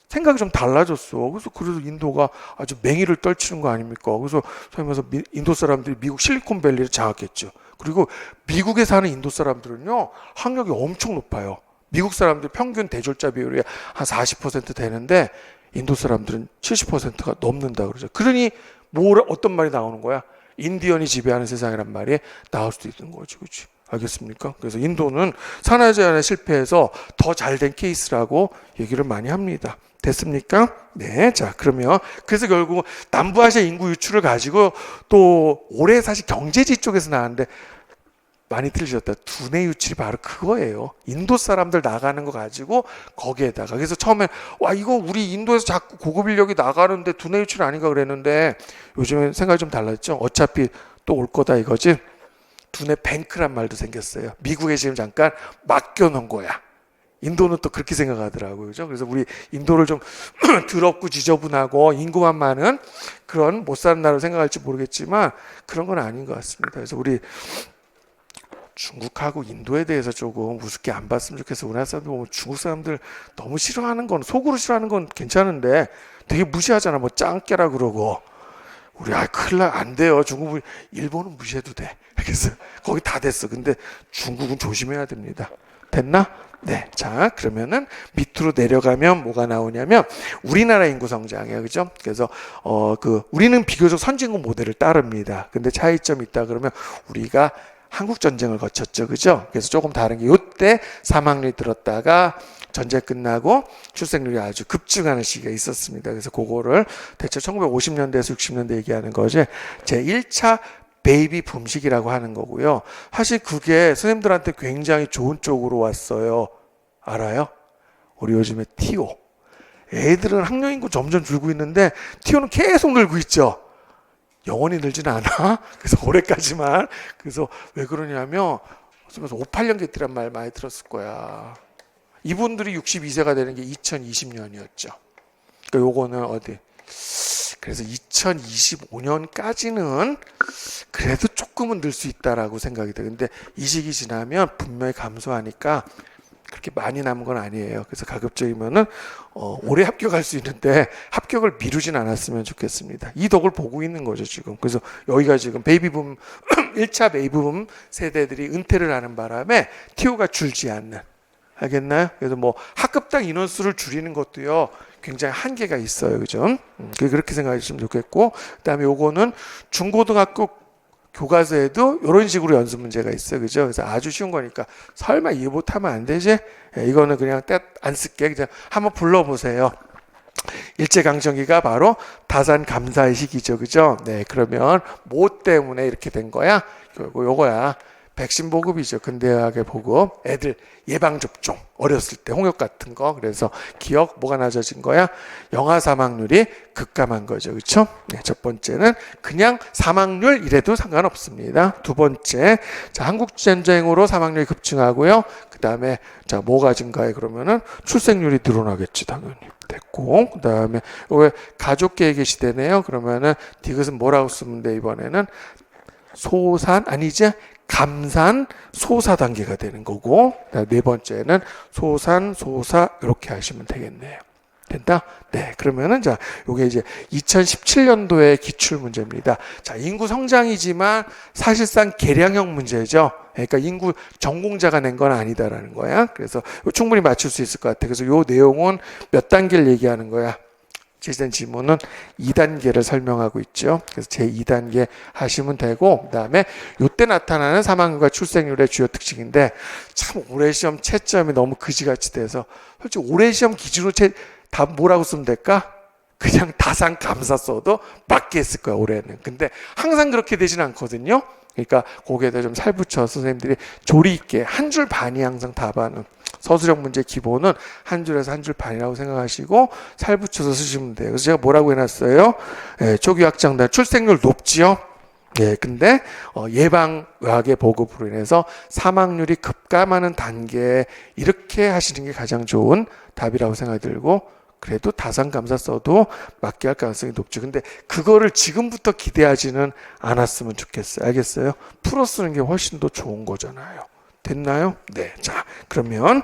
생각이 좀 달라졌어. 그래서 인도가 아주 맹위를 떨치는 거 아닙니까? 그래서 소위면서 인도 사람들이 미국 실리콘밸리를 장악했죠. 그리고 미국에 사는 인도 사람들은요 학력이 엄청 높아요. 미국 사람들 평균 대졸자 비율이 한 40% 되는데 인도 사람들은 70%가 넘는다 그러죠. 그러니 어떤 말이 나오는 거야? 인디언이 지배하는 세상이란 말이 나올 수도 있는 거죠, 그렇지? 알겠습니까? 그래서 인도는 산하 제한에 실패해서 더 잘된 케이스라고 얘기를 많이 합니다. 됐습니까? 네. 자, 그러면 그래서 결국 남부아시아 인구 유출을 가지고 또 올해 사실 경제지 쪽에서 나왔는데 많이 틀리셨다. 두뇌 유출이 바로 그거예요. 인도 사람들 나가는 거 가지고 거기에다가 그래서 처음에 이거 우리 인도에서 자꾸 고급 인력이 나가는데 두뇌 유출 아닌가 그랬는데 요즘엔 생각이 좀 달랐죠. 어차피 또 올 거다 이거지. 두뇌 뱅크란 말도 생겼어요. 미국에 지금 잠깐 맡겨놓은 거야. 인도는 또 그렇게 생각하더라고요. 그죠? 그래서 우리 인도를 좀 더럽고 지저분하고 인구만 많은 그런 못 사는 나라로 생각할지 모르겠지만 그런 건 아닌 것 같습니다. 그래서 우리 중국하고 인도에 대해서 조금 우습게 안 봤으면 좋겠어. 우리나라 사람들 보면 중국 사람들 너무 싫어하는 건, 속으로 싫어하는 건 괜찮은데 되게 무시하잖아. 뭐 짱깨라 그러고. 우리 큰일 나, 안 돼요. 중국은, 일본은 무시해도 돼. 그래서 거기 다 됐어. 근데 중국은 조심해야 됩니다. 됐나? 네. 자, 그러면은 밑으로 내려가면 뭐가 나오냐면 우리나라 인구 성장이에요. 그죠? 그래서 우리는 비교적 선진국 모델을 따릅니다. 근데 차이점이 있다 그러면 우리가 한국 전쟁을 거쳤죠. 그죠? 그래서 조금 다른 게 이때 사망률이 들었다가 전쟁 끝나고 출생률이 아주 급증하는 시기가 있었습니다. 그래서 그거를 대체 1950년대에서 60년대 얘기하는 거지. 제 1차 베이비 붐식이라고 하는 거고요. 사실 그게 선생님들한테 굉장히 좋은 쪽으로 왔어요. 알아요? 우리 요즘에 티오. 애들은 학령 인구 점점 줄고 있는데 티오는 계속 늘고 있죠. 영원히 늘지는 않아. 그래서 올해까지만. 그래서 왜 그러냐면 58년객이란 말 많이 들었을 거야. 이분들이 62세가 되는 게 2020년이었죠. 그러니까 요거는 어디 그래서 2025년까지는 그래도 조금은 늘 수 있다라고 생각이 돼요. 근데 이 시기 지나면 분명히 감소하니까 그렇게 많이 남은 건 아니에요. 그래서 가급적이면은 올해 합격할 수 있는데 합격을 미루진 않았으면 좋겠습니다. 이 덕을 보고 있는 거죠, 지금. 그래서 여기가 지금 베이비붐 1차 베이비붐 세대들이 은퇴를 하는 바람에 TO가 줄지 않는. 알겠나요? 그래서 뭐 학급당 인원수를 줄이는 것도요 굉장히 한계가 있어요, 그죠? 그렇게 생각해 주시면 좋겠고, 그다음에 요거는 중고등학교 교과서에도 이런 식으로 연습 문제가 있어요, 그죠? 그래서 아주 쉬운 거니까 설마 이해 못하면 안 되지? 이거는 그냥 때 안 쓸게. 그냥 한번 불러보세요. 일제강점기가 바로 다산 감사의 시기죠, 그죠? 네, 그러면 뭐 때문에 이렇게 된 거야? 결국 요거야. 백신 보급이죠. 근대학의 보급. 애들 예방접종. 어렸을 때 홍역 같은 거. 그래서 기억 뭐가 낮아진 거야? 영아 사망률이 급감한 거죠. 그렇죠? 네, 첫 번째는 그냥 사망률 이래도 상관없습니다. 두 번째, 자, 한국전쟁으로 사망률이 급증하고요. 그다음에 자, 뭐가 증가해 그러면은 출생률이 늘어나겠지, 당연히. 됐고, 그다음에 왜 가족 계획의 시대네요. 그러면은 디귿은 뭐라고 쓰면 돼 이번에는? 소산 아니지? 감산 소사 단계가 되는 거고, 네 번째는 소산 소사 이렇게 하시면 되겠네요. 된다? 네, 그러면은 자, 요게 이제 2017년도의 기출 문제입니다. 자, 인구 성장이지만 사실상 계량형 문제죠. 그러니까 인구 전공자가 낸 건 아니다라는 거야. 그래서 충분히 맞출 수 있을 것 같아. 그래서 요 내용은 몇 단계를 얘기하는 거야? 제시된 지문은 2단계를 설명하고 있죠. 그래서 제2단계 하시면 되고, 그 다음에 이때 나타나는 사망률과 출생률의 주요 특징인데, 참 올해 시험 채점이 너무 그지같이 돼서 솔직히 올해 시험 기준으로 다 뭐라고 쓰면 될까? 그냥 다산 감사 써도 맞게 했을 거야, 올해는. 근데 항상 그렇게 되진 않거든요. 그러니까 거기에다 좀 살붙여서 선생님들이 조리 있게 한 줄 반이 항상 답안은 서술형 문제 기본은 한 줄에서 한 줄 반이라고 생각하시고 살붙여서 쓰시면 돼요. 그래서 제가 뭐라고 해놨어요? 초기 확장단 출생률 높지요. 예, 근데 예방의학의 보급으로 인해서 사망률이 급감하는 단계 이렇게 하시는 게 가장 좋은 답이라고 생각이 들고, 그래도 다산감사 써도 맞게 할 가능성이 높죠. 근데 그거를 지금부터 기대하지는 않았으면 좋겠어요. 알겠어요? 풀어 쓰는 게 훨씬 더 좋은 거잖아요. 됐나요? 네. 자, 그러면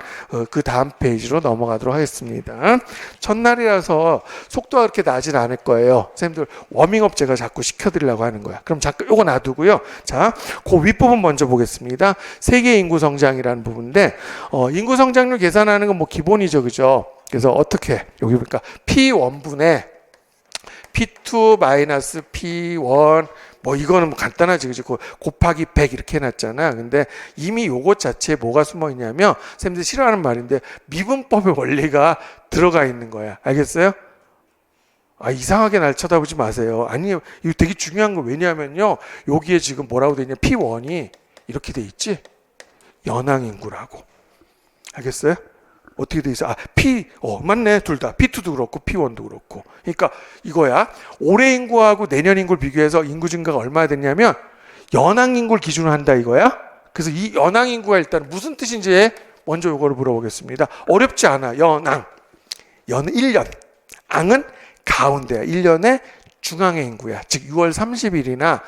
그 다음 페이지로 넘어가도록 하겠습니다. 첫날이라서 속도가 그렇게 나진 않을 거예요. 선생님들 워밍업 제가 자꾸 시켜드리려고 하는 거야. 그럼 잠깐 요거 놔두고요. 자, 그 윗부분 먼저 보겠습니다. 세계 인구 성장이라는 부분인데, 인구 성장률 계산하는 건 뭐 기본이죠. 그죠? 그래서 어떻게, 여기 보니까 P1분의 P2 마이너스 P1 뭐 이거는 뭐 간단하지, 그지? 곱하기 100 이렇게 해놨잖아. 근데 이미 요것 자체에 뭐가 숨어 있냐면, 쌤들 싫어하는 말인데 미분법의 원리가 들어가 있는 거야. 알겠어요? 아, 이상하게 날 쳐다보지 마세요. 아니, 이거 되게 중요한 거. 왜냐하면요, 여기에 지금 뭐라고 돼 있냐? P1이 이렇게 돼 있지? 연항인구라고. 알겠어요? 어떻게 돼 있어? 아, 맞네. 둘 다. P2도 그렇고, P1도 그렇고. 그러니까 이거야. 올해 인구하고 내년 인구를 비교해서 인구 증가가 얼마나 됐냐면, 연항 인구를 기준으로 한다 이거야. 그래서 이 연항 인구가 일단 무슨 뜻인지 먼저 이거를 물어보겠습니다. 어렵지 않아. 연항. 1년. 앙은 가운데야. 1년의 중앙의 인구야. 즉 6월 30일이나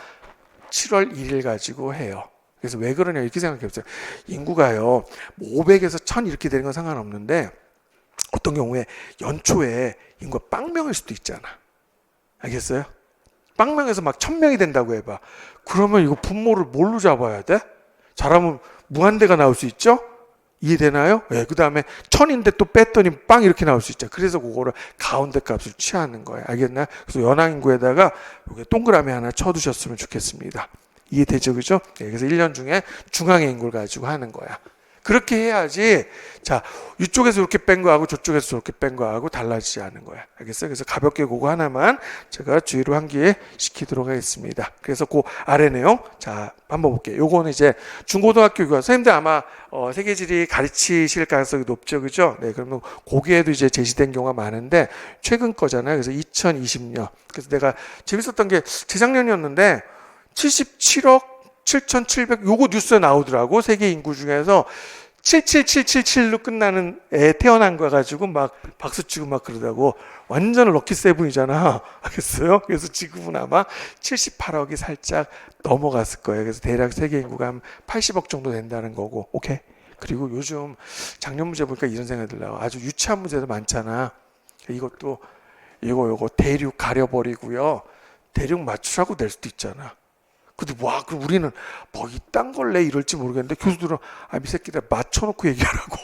7월 1일 가지고 해요. 그래서 왜 그러냐 이렇게 생각해 보세요. 인구가요 500에서 1000 이렇게 되는 건 상관없는데 어떤 경우에 연초에 인구가 빵명일 수도 있잖아. 알겠어요? 빵명에서 막 1000명이 된다고 해봐. 그러면 이거 분모를 뭘로 잡아야 돼? 잘하면 무한대가 나올 수 있죠? 이해되나요? 네, 그 다음에 1000인데 또 뺐더니 빵 이렇게 나올 수 있죠. 그래서 그거를 가운데 값을 취하는 거예요. 알겠나요? 그래서 연항인구에다가 여기 동그라미 하나 쳐두셨으면 좋겠습니다. 이해되죠? 그죠? 네, 그래서 1년 중에 중앙의 인구를 가지고 하는 거야. 그렇게 해야지, 자, 이쪽에서 이렇게 뺀 거하고 저쪽에서 이렇게 뺀 거하고 달라지지 않은 거야. 알겠어요? 그래서 가볍게 그거 하나만 제가 주의로 환기해 시키도록 하겠습니다. 그래서 그 아래 내용, 자, 한번 볼게요. 요거는 이제 중고등학교 교과, 선생님들 아마 세계지리 가르치실 가능성이 높죠. 그죠? 네, 그러면 거기에도 이제 제시된 경우가 많은데, 최근 거잖아요. 그래서 2020년. 그래서 내가 재밌었던 게 재작년이었는데, 77억 7,700 요거 뉴스에 나오더라고. 세계 인구 중에서 77777로 끝나는 애 태어난 거 가지고 막 박수 치고 막 그러다고 완전 럭키 세븐이잖아. 알겠어요? 그래서 지금은 아마 78억이 살짝 넘어갔을 거예요. 그래서 대략 세계 인구가 한 80억 정도 된다는 거고. 오케이. 그리고 요즘 작년 문제 보니까 이런 생각이 들어요. 아주 유치한 문제도 많잖아. 이것도 요거 대륙 가려버리고요. 대륙 맞추라고 낼 수도 있잖아. 근데 와, 그럼 우리는 뭐 이딴 걸 내 이럴지 모르겠는데 교수들은 이 새끼들 맞춰놓고 얘기하라고.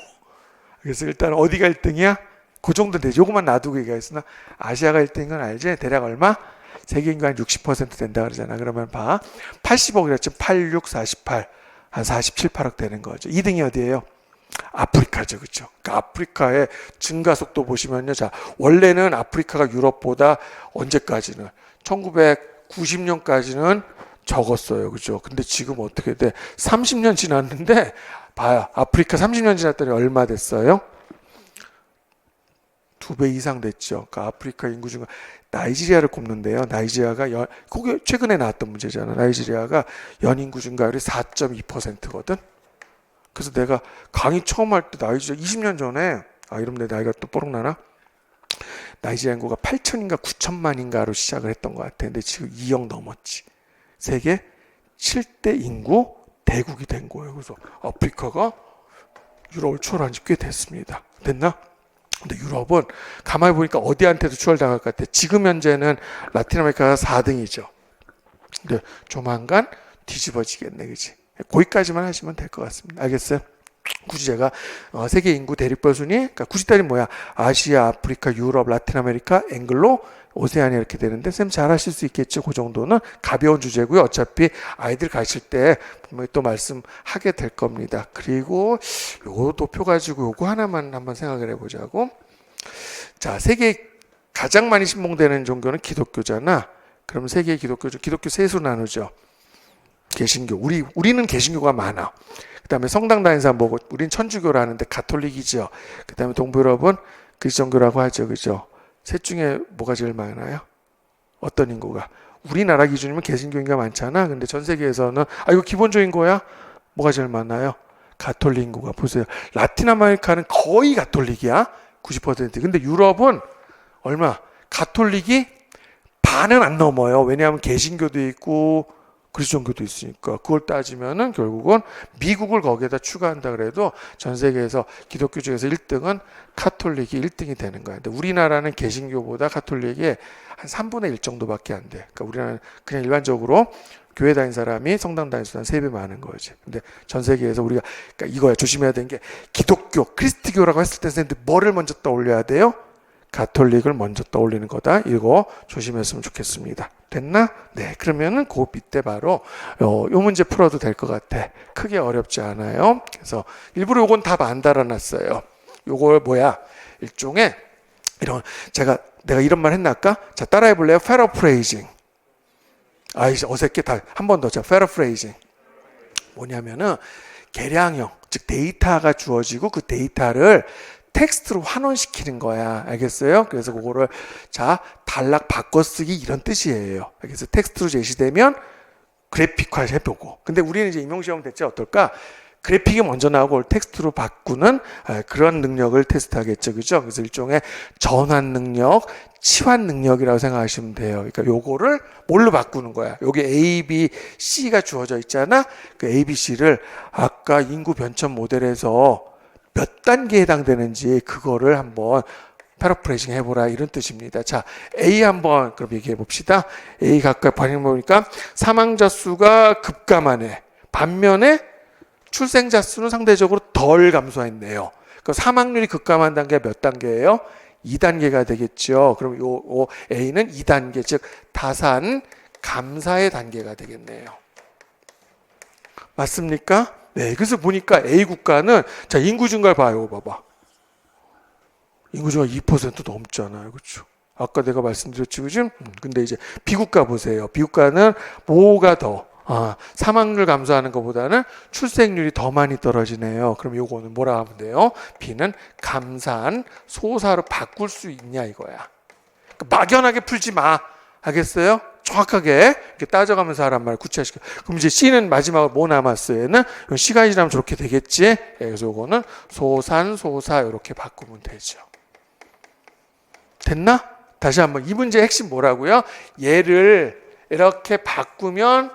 그래서 일단 어디가 1등이야? 그 정도 되죠. 요것만 놔두고 얘기하겠으나 아시아가 1등인 건 알지? 대략 얼마? 세계 인구 한 60% 된다 그러잖아. 그러면 봐. 80억이라 지금 86, 48, 한 47, 8억 되는 거죠. 2등이 어디예요? 아프리카죠. 그렇죠? 그러니까 아프리카의 증가 속도 보시면요. 자, 원래는 아프리카가 유럽보다 언제까지는 1990년까지는 적었어요. 그죠? 근데 지금 어떻게 돼? 30년 지났는데 봐요. 아프리카 30년 지났더니 얼마 됐어요? 2배 이상 됐죠. 그러니까 아프리카 인구 중 나이지리아를 꼽는데요. 나이지리아가 그게 최근에 나왔던 문제잖아. 나이지리아가 연인구 증가율이 4.2%거든. 그래서 내가 강의 처음 할 때 나이지리아 20년 전에 이러면 내 나이가 또 뽀록 나나? 나이지리아 인구가 8천인가 9천만인가로 시작을 했던 것 같아. 근데 지금 2억 넘었지. 세계 7대 인구 대국이 된 거예요. 그래서 아프리카가 유럽을 초월한 지 꽤 됐습니다. 됐나? 근데 유럽은 가만히 보니까 어디한테도 추월당할 것 같아. 지금 현재는 라틴 아메리카가 4등이죠. 근데 조만간 뒤집어지겠네, 그지? 거기까지만 하시면 될 것 같습니다. 알겠어요? 굳이 제가 세계 인구 대륙별 순위, 그러니까 굳이 따지면 뭐야? 아시아, 아프리카, 유럽, 라틴 아메리카, 앵글로, 오세아니아 이렇게 되는데 쌤 잘 하실 수 있겠죠? 그 정도는 가벼운 주제고요. 어차피 아이들 가르칠 때 분명히 또 말씀하게 될 겁니다. 그리고 요 도표 가지고 요거 하나만 한번 생각을 해보자고. 자, 세계 가장 많이 신봉되는 종교는 기독교잖아. 그럼 세계 기독교 세수로 나누죠. 개신교. 우리는 개신교가 많아. 그 다음에 성당 다니는 사람 뭐고, 우린 천주교를 하는데 가톨릭이죠. 그 다음에 동부유럽은 그리스도교라고 하죠. 그죠? 셋 중에 뭐가 제일 많아요? 어떤 인구가? 우리나라 기준이면 개신교 인구가 많잖아. 근데 전 세계에서는 이거 기본적인 거야? 뭐가 제일 많아요? 가톨릭 인구가. 보세요. 라틴 아메리카는 거의 가톨릭이야. 90%. 근데 유럽은 얼마? 가톨릭이 반은 안 넘어요. 왜냐하면 개신교도 있고 그리스도교도 있으니까. 그걸 따지면은 결국은 미국을 거기에다 추가한다 그래도 전 세계에서 기독교 중에서 1등은 카톨릭이 1등이 되는 거야. 근데 우리나라는 개신교보다 카톨릭이 한 3분의 1 정도밖에 안 돼. 그러니까 우리나라는 그냥 일반적으로 교회 다닌 사람이 성당 다닌 사람 3배 많은 거지. 근데 전 세계에서 우리가 그러니까 이거야. 조심해야 되는 게 기독교, 크리스트교라고 했을 때 선생님들 뭐를 먼저 떠올려야 돼요? 가톨릭을 먼저 떠올리는 거다. 이거 조심했으면 좋겠습니다. 됐나? 네, 그러면은 그 밑에 바로 요 문제 풀어도 될 것 같아. 크게 어렵지 않아요. 그래서 일부러 요건 답 안 달아놨어요. 요걸 뭐야? 일종의 이런 내가 이런 말 했나 아까? 자, 따라해 볼래요? 패러프레이징. 이제 어색해. 한 번 더. 자, 패러프레이징. 뭐냐면은 계량형, 즉 데이터가 주어지고 그 데이터를 텍스트로 환원시키는 거야. 알겠어요? 그래서 그거를 단락 바꿔쓰기 이런 뜻이에요. 그래서 텍스트로 제시되면 그래픽화 해보고. 근데 우리는 이제 임용시험 됐죠. 어떨까? 그래픽이 먼저 나오고 텍스트로 바꾸는 그런 능력을 테스트하겠죠. 그죠? 그래서 일종의 전환 능력, 치환 능력이라고 생각하시면 돼요. 그러니까 요거를 뭘로 바꾸는 거야? 여기 A, B, C가 주어져 있잖아. 그 A, B, C를 아까 인구 변천 모델에서 몇 단계에 해당되는지 그거를 한번 패러프레이징 해보라 이런 뜻입니다. 자, A 한번 그럼 얘기해 봅시다. A 각각 반영 보니까 사망자 수가 급감하네. 반면에 출생자 수는 상대적으로 덜 감소했네요. 그럼 사망률이 급감한 단계가 몇 단계예요? 2단계가 되겠죠. 그럼 요 A는 2단계, 즉 다산 감사의 단계가 되겠네요. 맞습니까? 네, 그래서 보니까 A 국가는 자 인구 증가를 봐요. 봐봐. 인구 증가 2% 넘잖아요. 그렇죠? 아까 내가 말씀드렸지, 그죠? 근데 이제 B 국가 보세요. B 국가는 뭐가 더 사망률 감소하는 것보다는 출생률이 더 많이 떨어지네요. 그럼 요거는 뭐라 하면 돼요? B는 감산 소사로 바꿀 수 있냐 이거야. 그러니까 막연하게 풀지 마. 알겠어요? 정확하게 이렇게 따져가면서 하란 말 구체화시켜. 그럼 이제 C는 마지막으로 뭐 남았어요? 얘는 시간이 지나면 저렇게 되겠지? 예, 그래서 이거는 소산, 소사 이렇게 바꾸면 되죠. 됐나? 다시 한번 이 문제의 핵심 뭐라고요? 얘를 이렇게 바꾸면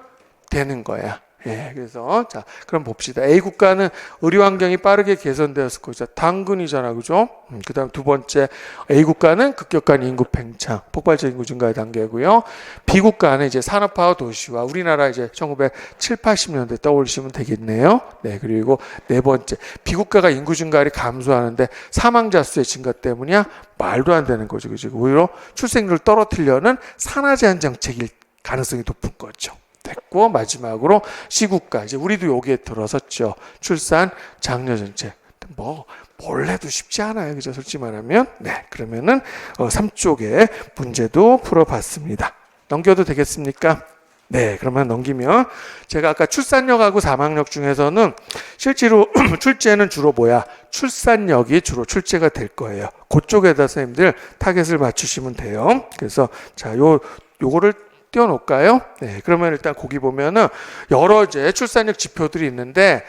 되는 거야. 예, 그래서 자, 그럼 봅시다. A 국가는 의료 환경이 빠르게 개선되었을 거죠. 당근이잖아, 그죠? 그다음 두 번째 A 국가는 급격한 인구 팽창, 폭발적 인구 증가의 단계고요. B 국가는 이제 산업화와 도시화. 우리나라 이제 1970, 80년대 떠올리시면 되겠네요. 네, 그리고 네 번째 B 국가가 인구 증가율이 감소하는데 사망자 수의 증가 때문이야? 말도 안 되는 거죠, 그죠? 오히려 출생률을 떨어뜨리려는 산화 제한 정책일 가능성이 높은 거죠. 됐고 마지막으로 C국가 이제 우리도 여기에 들어섰죠. 출산 장려 정책. 뭘 해도 쉽지 않아요. 그죠? 솔직히 말하면. 네. 그러면은 3쪽의 문제도 풀어봤습니다. 넘겨도 되겠습니까? 네. 그러면 넘기면 제가 아까 출산력하고 사망력 중에서는 실제로 출제는 주로 뭐야? 출산력이 주로 출제가 될 거예요. 그쪽에다 선생님들 타겟을 맞추시면 돼요. 그래서 자, 요거를 띄워놓을까요? 네, 그러면 일단 거기 보면은 여러 이제 출산력 지표들이 있는데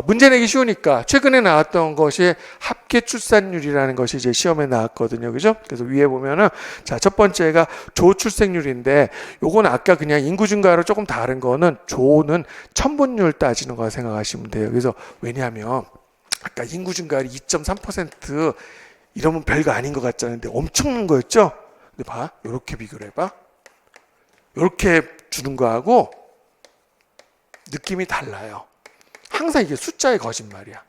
문제 내기 쉬우니까 최근에 나왔던 것이 합계 출산율이라는 것이 이제 시험에 나왔거든요, 그죠? 그래서 위에 보면은 자, 첫 번째가 조출생률인데 요건 아까 그냥 인구 증가로 조금 다른 거는 조는 천분율 따지는 거 생각하시면 돼요. 그래서 왜냐하면 아까 인구 증가율이 2.3% 이러면 별거 아닌 것 같잖아요. 근데 엄청난 거였죠? 근데 봐, 요렇게 비교를 해봐. 이렇게 주는 거하고 느낌이 달라요. 항상 이게 숫자의 거짓말이야.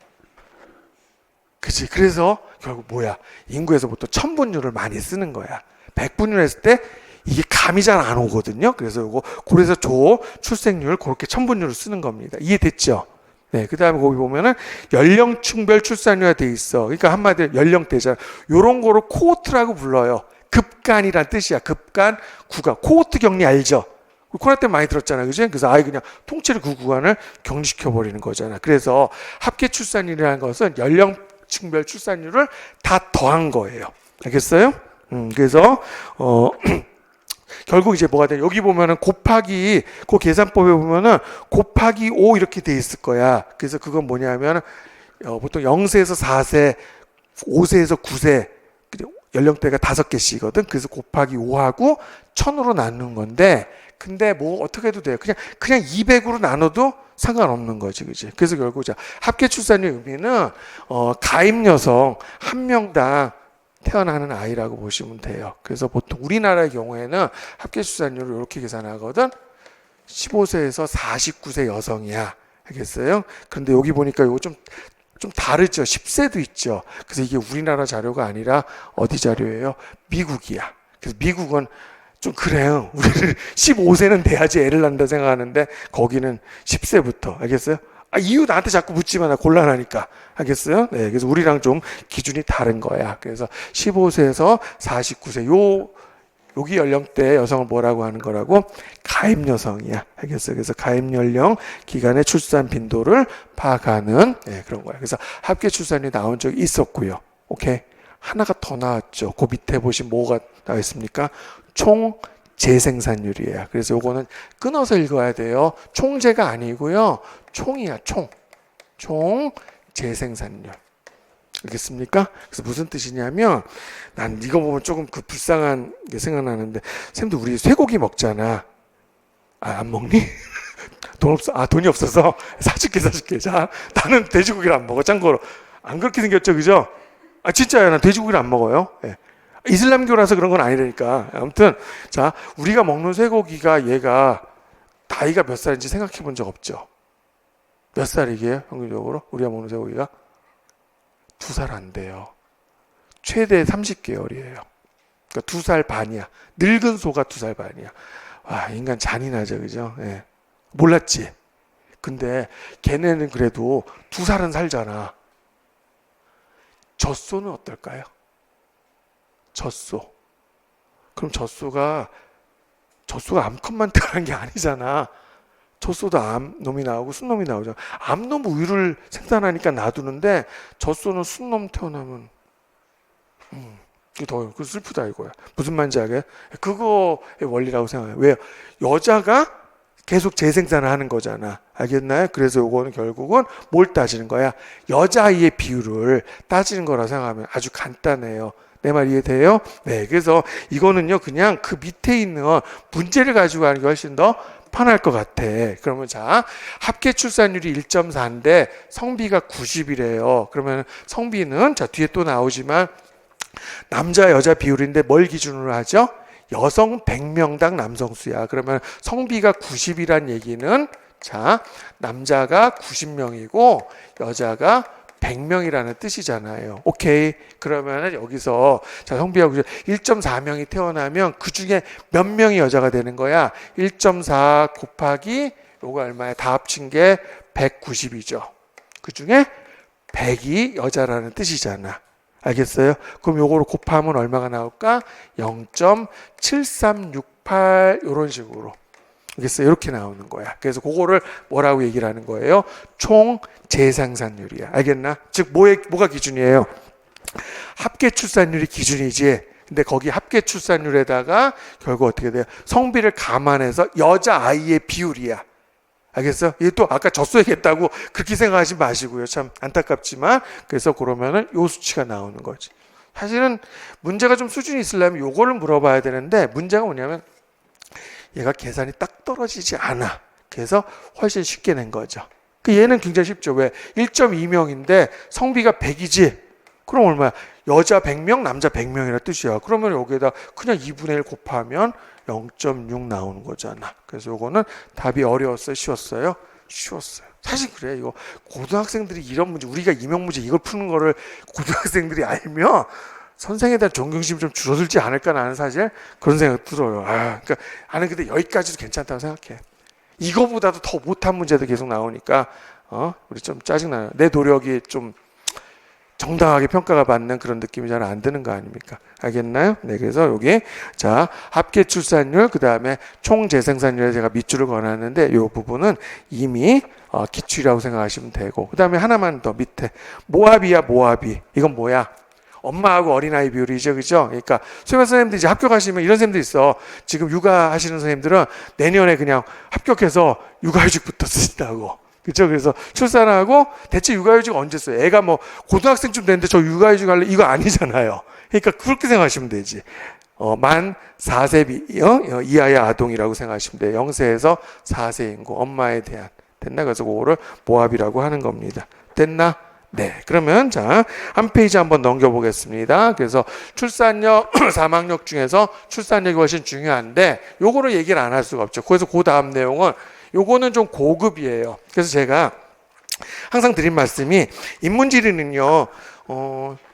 그치? 그래서 결국 뭐야? 인구에서부터 천분율을 많이 쓰는 거야. 백분율 했을 때 이게 감이 잘 안 오거든요. 그래서 이거 그래서 출생률 그렇게 천분율을 쓰는 겁니다. 이해됐죠? 네, 그 다음에 거기 보면은 연령층별 출산율화 돼 있어. 그러니까 한마디로 연령대잖아. 요런 거를 코호트라고 불러요. 급간이란 뜻이야. 급간, 구간. 코호트 격리 알죠? 코로나 때 많이 들었잖아요. 그죠? 그래서 아예 그냥 통째로 그 구간을 격리시켜버리는 거잖아. 그래서 합계 출산율이라는 것은 연령층별 출산율을 다 더한 거예요. 알겠어요? 그래서, 결국 이제 뭐가 돼? 여기 보면은 곱하기, 그 계산법에 보면은 곱하기 5 이렇게 돼 있을 거야. 그래서 그건 뭐냐면, 보통 0세에서 4세, 5세에서 9세, 연령대가 5개씩이거든. 그래서 곱하기 5하고 1000으로 나누는 건데, 근데 뭐 어떻게 해도 돼요. 그냥 200으로 나눠도 상관없는 거지, 그지? 그래서 결국 자, 합계 출산율 의미는 가임 여성 한 명당 태어나는 아이라고 보시면 돼요. 그래서 보통 우리나라의 경우에는 합계 출산율을 이렇게 계산하거든. 15세에서 49세 여성이야. 알겠어요? 그런데 여기 보니까 이거 좀 다르죠. 10세도 있죠. 그래서 이게 우리나라 자료가 아니라 어디 자료예요? 미국이야. 그래서 미국은 좀 그래요. 우리는 15세는 돼야지 애를 낳는다 생각하는데 거기는 10세부터. 알겠어요? 이유 나한테 자꾸 묻지 마. 나 곤란하니까. 알겠어요? 네. 그래서 우리랑 좀 기준이 다른 거야. 그래서 15세에서 49세 여기 연령대 여성을 뭐라고 하는 거라고? 가임 여성이야. 알겠어요? 그래서 가임 연령 기간의 출산 빈도를 파악하는 그런 거야. 그래서 합계 출산이 나온 적이 있었고요. 오케이. 하나가 더 나왔죠. 그 밑에 보시면 뭐가 나와 있습니까? 총 재생산율이에요. 그래서 요거는 끊어서 읽어야 돼요. 총재가 아니고요. 총이야, 총 재생산율. 알겠습니까? 그래서 무슨 뜻이냐면 난 이거 보면 조금 그 불쌍한 게 생각나는데 쌤도 우리 쇠고기 먹잖아. 안 먹니? 돈이 없어서 사줄게. 자, 나는 돼지고기를 안 먹어. 참고로 안 그렇게 생겼죠, 그죠? 진짜요. 난 돼지고기를 안 먹어요. 예. 이슬람교라서 그런 건 아니라니까. 아무튼 자, 우리가 먹는 쇠고기가 얘가 나이가 몇 살인지 생각해 본 적 없죠? 몇 살이게요? 평균적으로 우리가 먹는 쇠고기가 2살 안 돼요. 최대 30개월이에요. 그러니까 2살 반이야. 늙은 소가 2살 반이야. 와, 인간 잔인하죠, 그죠? 예. 몰랐지? 근데 걔네는 그래도 2살은 살잖아. 젖소는 어떨까요? 젖소. 그럼 젖소가 암컷만 태어난 게 아니잖아. 젖소도 암놈이 나오고 순놈이 나오잖아. 암놈 우유를 생산하니까 놔두는데 젖소는 순놈 태어나면 이게 더 슬프다 이거야. 무슨 말인지 알아요? 그거의 원리라고 생각해요. 왜요? 여자가 계속 재생산을 하는 거잖아. 알겠나요? 그래서 요거는 결국은 뭘 따지는 거야? 여자아이의 비율을 따지는 거라 생각하면 아주 간단해요. 내 말 이해돼요? 네. 그래서 이거는요, 그냥 그 밑에 있는 문제를 가지고 하는 게 훨씬 더 편할 것 같아. 그러면 자, 합계 출산율이 1.4인데 성비가 90이래요. 그러면 성비는 자, 뒤에 또 나오지만 남자 여자 비율인데 뭘 기준으로 하죠? 여성 100명당 남성 수야. 그러면 성비가 90이란 얘기는 자, 남자가 90명이고 여자가 100명이라는 뜻이잖아요. 오케이. 그러면 여기서 자, 성비가 1.4명이 태어나면 그 중에 몇 명이 여자가 되는 거야? 1.4 곱하기 요거 얼마야? 다 합친 게 190이죠. 그 중에 100이 여자라는 뜻이잖아. 알겠어요? 그럼 요거를 곱하면 얼마가 나올까? 0.7368 이런 식으로. 알겠어요? 이렇게 나오는 거야. 그래서 그거를 뭐라고 얘기를 하는 거예요? 총 재생산율이야. 알겠나? 즉 뭐가 기준이에요? 합계 출산율이 기준이지. 근데 거기 합계 출산율에다가 결국 어떻게 돼요? 성비를 감안해서 여자아이의 비율이야. 알겠어? 이게 또 아까 젖소 얘기했다고 그렇게 생각하지 마시고요. 참 안타깝지만. 그래서 그러면은 요 수치가 나오는 거지. 사실은 문제가 좀 수준이 있으려면 요거를 물어봐야 되는데 문제가 뭐냐면 얘가 계산이 딱 떨어지지 않아. 그래서 훨씬 쉽게 낸 거죠. 그 얘는 굉장히 쉽죠. 왜? 1.2명인데 성비가 100이지. 그럼 얼마야? 여자 100명, 남자 100명이라 뜻이야. 그러면 여기에다 그냥 2분의 1 곱하면 0.6 나오는 거잖아. 그래서 요거는 답이 어려웠어요? 쉬웠어요? 쉬웠어요. 사실 그래. 이거 고등학생들이 이런 문제, 우리가 임용문제 이걸 푸는 거를 고등학생들이 알면 선생에 대한 존경심이 좀 줄어들지 않을까 나는 사실 그런 생각 들어요. 그러니까 나는 근데 여기까지도 괜찮다고 생각해. 이거보다도 더 못한 문제도 계속 나오니까 우리 좀 짜증나요. 내 노력이 좀 정당하게 평가가 받는 그런 느낌이 잘 안 드는 거 아닙니까? 알겠나요? 네, 그래서 여기 자 합계 출산율 그 다음에 총 재생산율에 제가 밑줄을 그어놨는데 이 부분은 이미 기출이라고 생각하시면 되고 그 다음에 하나만 더 밑에 모아비야 모아비 이건 뭐야? 엄마하고 어린아이 비율이죠, 그죠? 그러니까 소개반 선생님들 이제 합격하시면 이런 선생님들 있어. 지금 육아하시는 선생님들은 내년에 그냥 합격해서 육아휴직부터 쓰신다고. 그렇죠? 그래서 출산하고 대체 육아휴직 언제 써요? 애가 뭐 고등학생쯤 됐는데 저 육아휴직 할래? 이거 아니잖아요. 그러니까 그렇게 생각하시면 되지. 만 4세 이하의 아동이라고 생각하시면 돼요. 0세에서 4세 인구 엄마에 대한 됐나? 그래서 그거를 모합이라고 하는 겁니다. 됐나? 네. 그러면 자, 한 페이지 한번 넘겨보겠습니다. 그래서 출산력, 사망력 중에서 출산력이 훨씬 중요한데 요거를 얘기를 안 할 수가 없죠. 그래서 그 다음 내용은 요거는 좀 고급이에요. 그래서 제가 항상 드린 말씀이 인문지리는요,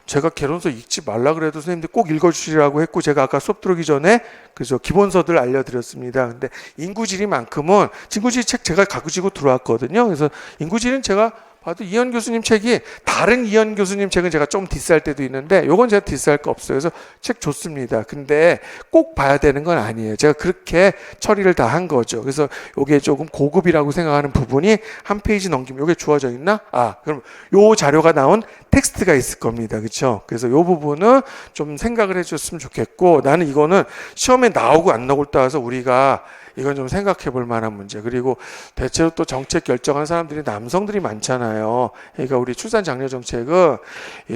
제가 개론서 읽지 말라 그래도 선생님들 꼭 읽어주시라고 했고 제가 아까 수업 들어오기 전에 그래서 기본서들 알려드렸습니다. 근데 인구지리만큼은 인구지리 책 제가 가지고 들어왔거든요. 그래서 인구지리는 제가 봐도 이현 교수님 책이 다른 이현 교수님 책은 제가 좀 디스할 때도 있는데 요건 제가 디스할 거 없어요. 그래서 책 좋습니다. 근데 꼭 봐야 되는 건 아니에요. 제가 그렇게 처리를 다 한 거죠. 그래서 요게 조금 고급이라고 생각하는 부분이 한 페이지 넘기면 요게 주어져 있나? 그럼 요 자료가 나온 텍스트가 있을 겁니다. 그렇죠? 그래서 요 부분은 좀 생각을 해 주셨으면 좋겠고 나는 이거는 시험에 나오고 안 나올 따라서 우리가 이건 좀 생각해 볼 만한 문제. 그리고 대체로 또 정책 결정한 사람들이 남성들이 많잖아요. 그러니까 우리 출산 장려 정책은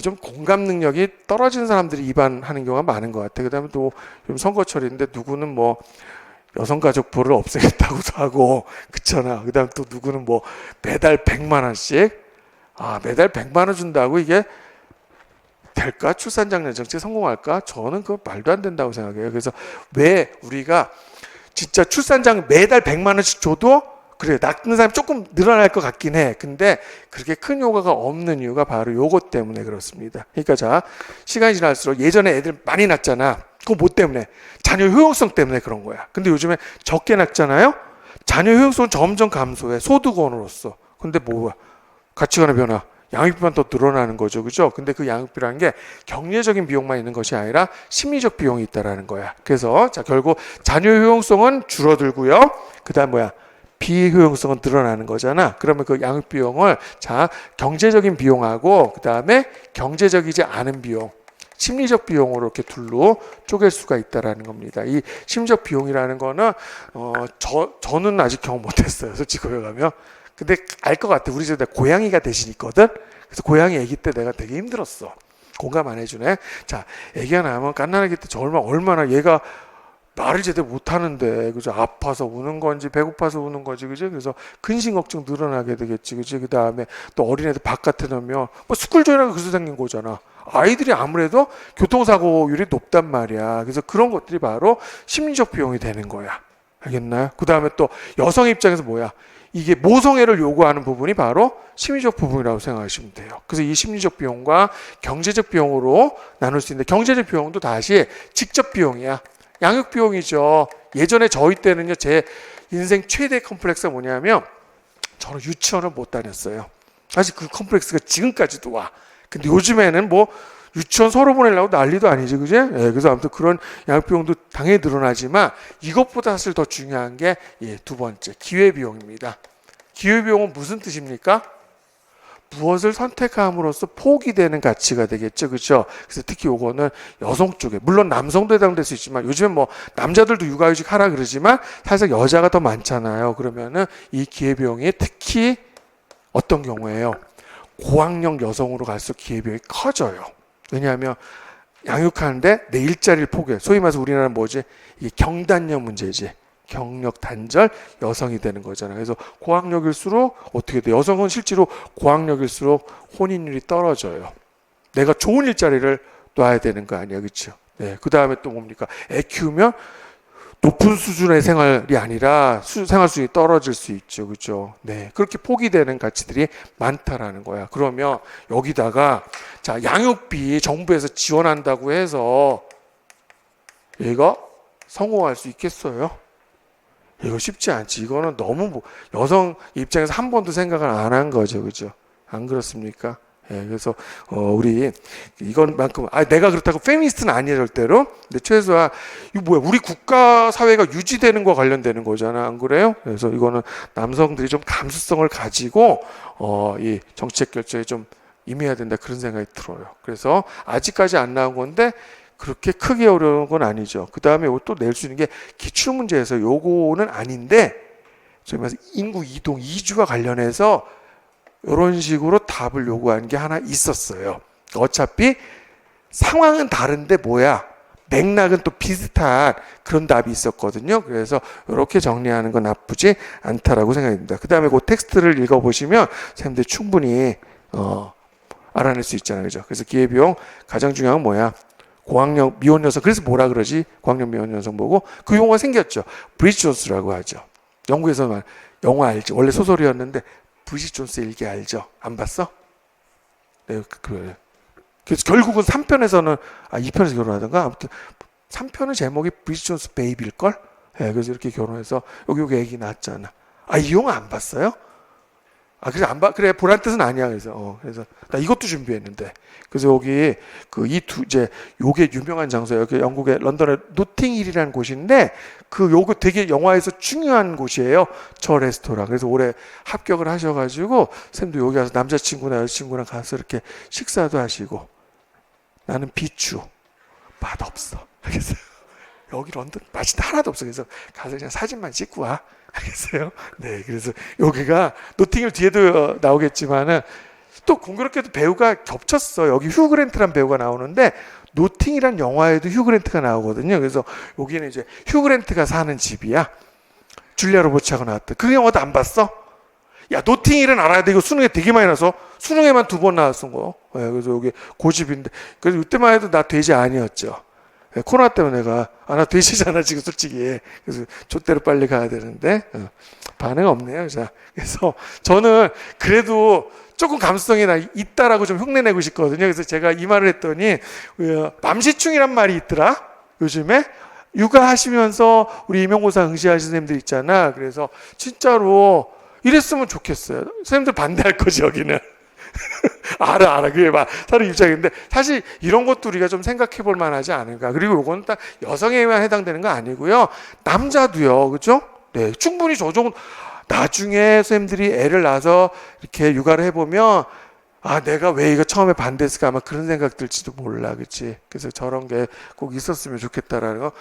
좀 공감 능력이 떨어지는 사람들이 입안하는 경우가 많은 것 같아요. 그다음에 또 좀 선거철인데 누구는 뭐 여성가족부를 없애겠다고도 하고 그렇잖아. 그다음 또 누구는 뭐 매달 100만 원씩 매달 100만 원 준다고 이게 될까? 출산 장려 정책 성공할까? 저는 그거 말도 안 된다고 생각해요. 그래서 왜 우리가 진짜 출산장 매달 100만 원씩 줘도 그래 낳는 사람이 조금 늘어날 것 같긴 해. 근데 그렇게 큰 효과가 없는 이유가 바로 요것 때문에 그렇습니다. 그러니까 자 시간이 지날수록 예전에 애들 많이 낳잖아. 그거 뭐 때문에? 자녀 효용성 때문에 그런 거야. 근데 요즘에 적게 낳잖아요. 자녀 효용성은 점점 감소해. 소득원으로서. 근데 뭐야? 가치관의 변화. 양육비만 더 늘어나는 거죠. 그죠? 근데 그 양육비라는 게 경제적인 비용만 있는 것이 아니라 심리적 비용이 있다라는 거야. 그래서 자, 결국 자녀 효용성은 줄어들고요. 그다음 뭐야? 비효용성은 늘어나는 거잖아. 그러면 그 양육 비용을 자, 경제적인 비용하고 그다음에 경제적이지 않은 비용. 심리적 비용으로 이렇게 둘로 쪼갤 수가 있다라는 겁니다. 이 심리적 비용이라는 거는 저는 아직 경험 못했어요. 솔직히 고백하면. 근데 알 것 같아. 우리 집에 고양이가 대신 있거든. 그래서 고양이 아기 때 내가 되게 힘들었어. 공감 안 해주네. 자, 아기가 나면 갓난아기 때 저 얼마나 얘가 말을 제대로 못하는데, 그죠? 아파서 우는 건지 배고파서 우는 건지, 그죠? 그래서 근심 걱정 늘어나게 되겠지, 그죠? 그 다음에 또 어린애들 바깥에 놓으면 뭐 스쿨존이라고 그래서 생긴 거잖아. 아이들이 아무래도 교통사고율이 높단 말이야. 그래서 그런 것들이 바로 심리적 비용이 되는 거야. 알겠나요? 그 다음에 또 여성 입장에서 뭐야? 이게 모성애를 요구하는 부분이 바로 심리적 부분이라고 생각하시면 돼요. 그래서 이 심리적 비용과 경제적 비용으로 나눌 수 있는데, 경제적 비용도 다시 직접 비용이야. 양육 비용이죠. 예전에 저희 때는요, 제 인생 최대 컴플렉스가 뭐냐면, 저는 유치원을 못 다녔어요. 사실 그 컴플렉스가 지금까지도 와. 근데 요즘에는 뭐 유치원 서로 보내려고 난리도 아니지, 그지? 예, 그래서 아무튼 그런 양육 비용도 당연히 늘어나지만, 이것보다 사실 더 중요한 게 두 번째 기회 비용입니다. 기회 비용은 무슨 뜻입니까? 무엇을 선택함으로써 포기되는 가치가 되겠죠, 그렇죠? 그래서 특히 요거는 여성 쪽에, 물론 남성도 해당될 수 있지만, 요즘엔 뭐 남자들도 육아휴직 하라 그러지만 사실 여자가 더 많잖아요. 그러면은 이 기회비용이 특히 어떤 경우에요? 고학력 여성으로 갈수록 기회비용이 커져요. 왜냐하면 양육하는데 내 일자리를 포기해. 소위 말해서 우리나라는 뭐지? 이게 경단녀 문제지. 경력 단절 여성이 되는 거잖아요. 그래서 고학력일수록 어떻게 돼? 여성은 실제로 고학력일수록 혼인율이 떨어져요. 내가 좋은 일자리를 놔야 되는 거 아니야, 그렇죠? 네. 그 다음에 또 뭡니까? 애 키우면 높은 수준의 생활이 아니라 생활 수준이 떨어질 수 있죠, 그렇죠? 네. 그렇게 포기되는 가치들이 많다라는 거야. 그러면 여기다가 자, 양육비 정부에서 지원한다고 해서 얘가 성공할 수 있겠어요? 이거 쉽지 않지. 이거는 너무 여성 입장에서 한 번도 생각을 안 한 거죠, 그죠? 안 그렇습니까? 예, 그래서 우리 이것만큼 내가 그렇다고 페미니스트는 아니에요, 절대로. 근데 최소한 이거 뭐야? 우리 국가 사회가 유지되는 거와 관련되는 거잖아, 안 그래요? 그래서 이거는 남성들이 좀 감수성을 가지고 이 정책 결정에 좀 임해야 된다, 그런 생각이 들어요. 그래서 아직까지 안 나온 건데. 그렇게 크게 어려운 건 아니죠. 그 다음에 또 낼 수 있는 게 기출문제에서 요거는 아닌데, 저희 말해서 인구 이동, 이주와 관련해서 이런 식으로 답을 요구하는 게 하나 있었어요. 어차피 상황은 다른데 뭐야? 맥락은 또 비슷한 그런 답이 있었거든요. 그래서 이렇게 정리하는 건 나쁘지 않다라고 생각이 듭니다. 그 다음에 그 텍스트를 읽어보시면 선생님들 충분히 알아낼 수 있잖아요. 그죠? 그래서 기회비용 가장 중요한 건 뭐야? 고학력 미혼 여성, 그래서 뭐라 그러지? 고학력 미혼 여성 보고 그 용어가 생겼죠. 브리짓 존스라고 하죠. 영국에서만 영화 알지? 원래 소설이었는데 브리짓 존스 일기 알죠? 안 봤어? 네, 그래서 결국은 3편에서는 2편에서 결혼하던가 아무튼 3편의 제목이 브리짓 존스 베이비일걸? 네, 그래서 이렇게 결혼해서 여기 애기 낳았잖아. 이 영화 안 봤어요? 그래서 안 봐. 그래, 보란 뜻은 아니야. 그래서 나 이것도 준비했는데. 그래서 여기 이제 요게 유명한 장소예요. 여기 영국의 런던의 노팅힐이라는 곳인데 요거 되게 영화에서 중요한 곳이에요. 저 레스토랑. 그래서 올해 합격을 하셔가지고 쌤도 여기 와서 남자친구나 여자친구랑 가서 이렇게 식사도 하시고, 나는 비추 맛없어. 알겠어요? 여기 런던 맛이 하나도 없어. 그래서 가서 그냥 사진만 찍고 와. 알겠어요? 네, 그래서 여기가 노팅힐 뒤에도 나오겠지만은 또 공교롭게도 배우가 겹쳤어. 여기 휴 그랜트란 배우가 나오는데 노팅이란 영화에도 휴 그랜트가 나오거든요. 그래서 여기는 이제 휴 그랜트가 사는 집이야. 줄리아 로버츠하고 나왔던 그 영화도 안 봤어? 야, 노팅힐은 알아야 돼. 이거 수능에 되게 많이 나서 수능에만 2번 나왔던 거. 네, 그래서 여기 고집인데, 그래서 이때만 해도 나 돼지 아니었죠. 네, 코로나 때문에 내가 나 돼지잖아 지금 솔직히. 그래서 좆대로 빨리 가야 되는데 반응 없네요. 자, 그래서 저는 그래도 조금 감수성이 있다라고 좀 흉내내고 싶거든요. 그래서 제가 이 말을 했더니 맘시충이란 말이 있더라. 요즘에 육아하시면서 우리 임용고사 응시하시는 선생님들 있잖아. 그래서 진짜로 이랬으면 좋겠어요. 선생님들 반대할 거지 여기는. 알아. 그게 막 다른 입장인데 사실 이런 것도 우리가 좀 생각해 볼 만하지 않을까. 그리고 요거는 딱 여성에만 해당되는 거 아니고요. 남자도요. 그죠? 네, 충분히 저 정도 나중에 선생님들이 애를 낳아서 이렇게 육아를 해보면 아, 내가 왜 이거 처음에 반대했을까 아마 그런 생각 들지도 몰라, 그치? 그래서 저런 게 꼭 있었으면 좋겠다라는 거.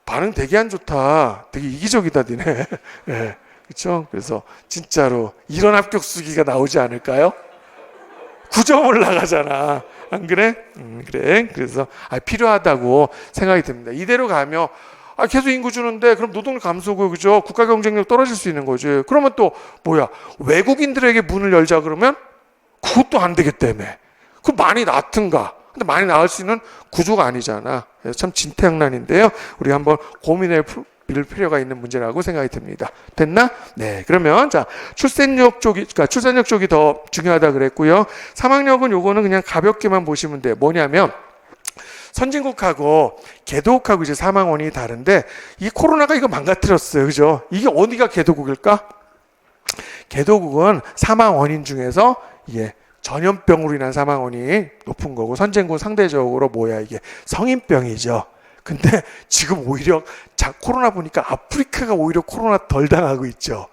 반응 되게 안 좋다. 되게 이기적이다, 니네. 예, 그쵸? 그래서 진짜로 이런 합격 수기가 나오지 않을까요? 9점 올라가잖아. 안 그래? 그래. 그래서 필요하다고 생각이 듭니다. 이대로 가면 계속 인구 주는데 그럼 노동력 감소고 그죠? 국가 경쟁력 떨어질 수 있는 거지. 그러면 또 뭐야? 외국인들에게 문을 열자 그러면 그것도 안 되겠다며. 그럼 많이 낳든가. 근데 많이 낳을 수 있는 구조가 아니잖아. 그래서 참 진퇴양난인데요. 우리 한번 고민해 볼 필요가 있는 문제라고 생각이 듭니다. 됐나? 네. 그러면 자, 출생력 쪽이 더 중요하다 그랬고요. 사망력은 요거는 그냥 가볍게만 보시면 돼요. 뭐냐면 선진국하고 개도국하고 이제 사망원이 다른데 이 코로나가 이거 망가뜨렸어요. 그죠? 이게 어디가 개도국일까? 개도국은 사망 원인 중에서 이게 전염병으로 인한 사망 원인이 높은 거고 선진국은 상대적으로 뭐야 이게 성인병이죠. 근데 지금 오히려 코로나 보니까 아프리카가 오히려 코로나 덜 당하고 있죠.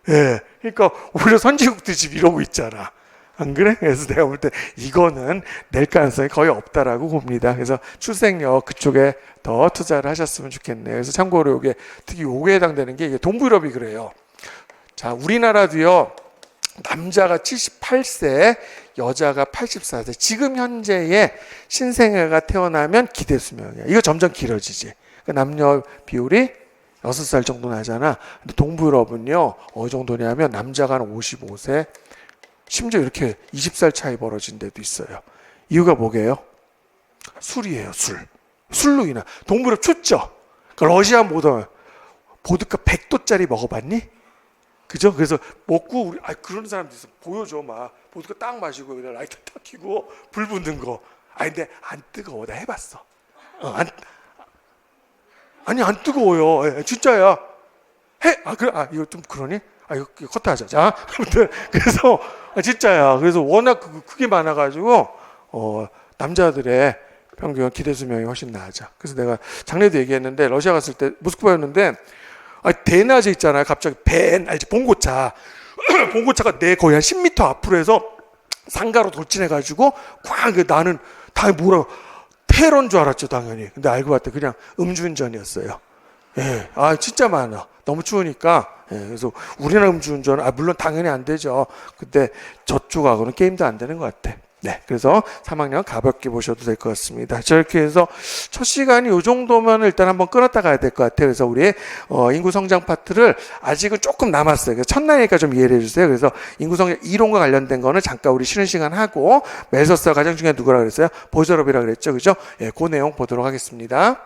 예. 그러니까 오히려 선진국들이 지금 이러고 있잖아. 안 그래? 그래서 내가 볼 때 이거는 낼 가능성이 거의 없다라고 봅니다. 그래서 출생력 그쪽에 더 투자를 하셨으면 좋겠네요. 그래서 참고로 이게 특히 요게 해당되는 게 이게 동부유럽이 그래요. 자, 우리나라도요. 남자가 78세, 여자가 84세. 지금 현재의 신생아가 태어나면 기대 수명이야. 이거 점점 길어지지. 그러니까 남녀 비율이 6살 정도 나잖아. 근데 동부유럽은요. 어느 정도냐면 남자가 한 55세, 심지어 이렇게 20살 차이 벌어진 데도 있어요. 이유가 뭐게요? 술이에요, 술. 술로 인한. 동부유럽 춥죠? 그러니까 러시아 보드카 100도짜리 먹어봤니? 그죠? 그래서 먹고 우리 그런 사람도 있어. 보여줘 막 보드카 딱 마시고 그냥 라이터 딱 켜고 불 붙는 거. 근데 안 뜨거워. 나 해봤어. 아니 안 뜨거워요. 진짜야. 해. 그래. 이거 좀 그러니? 이거 커트하자. 자, 아무튼 그래서 진짜야. 그래서 워낙 그게 많아가지고 남자들의 평균 기대 수명이 훨씬 나아져. 그래서 내가 작년에도 얘기했는데 러시아 갔을 때 모스크바였는데. 대낮에 있잖아요. 갑자기 알지? 봉고차. 봉고차가 내 거의 한 10m 앞으로 해서 상가로 돌진해가지고 나는 당연히 뭐라고 테러인 줄 알았죠, 당연히. 근데 알고 봤더니 그냥 음주운전이었어요. 예, 진짜 많아. 너무 추우니까. 예, 그래서 우리나라 음주운전 물론 당연히 안 되죠. 근데 저쪽하고는 게임도 안 되는 것 같아. 네, 그래서 3학년 가볍게 보셔도 될 것 같습니다. 저렇게 해서 첫 시간이 이 정도면 일단 한번 끊었다 가야 될 것 같아요. 그래서 우리 인구 성장 파트를 아직은 조금 남았어요. 그래서 첫날이니까 좀 이해를 해주세요. 그래서 인구 성장 이론과 관련된 거는 잠깐 우리 쉬는 시간 하고 멜서스가 가장 중요한 누구라 그랬어요? 보저럽이라 그랬죠, 그죠? 예, 그 내용 보도록 하겠습니다.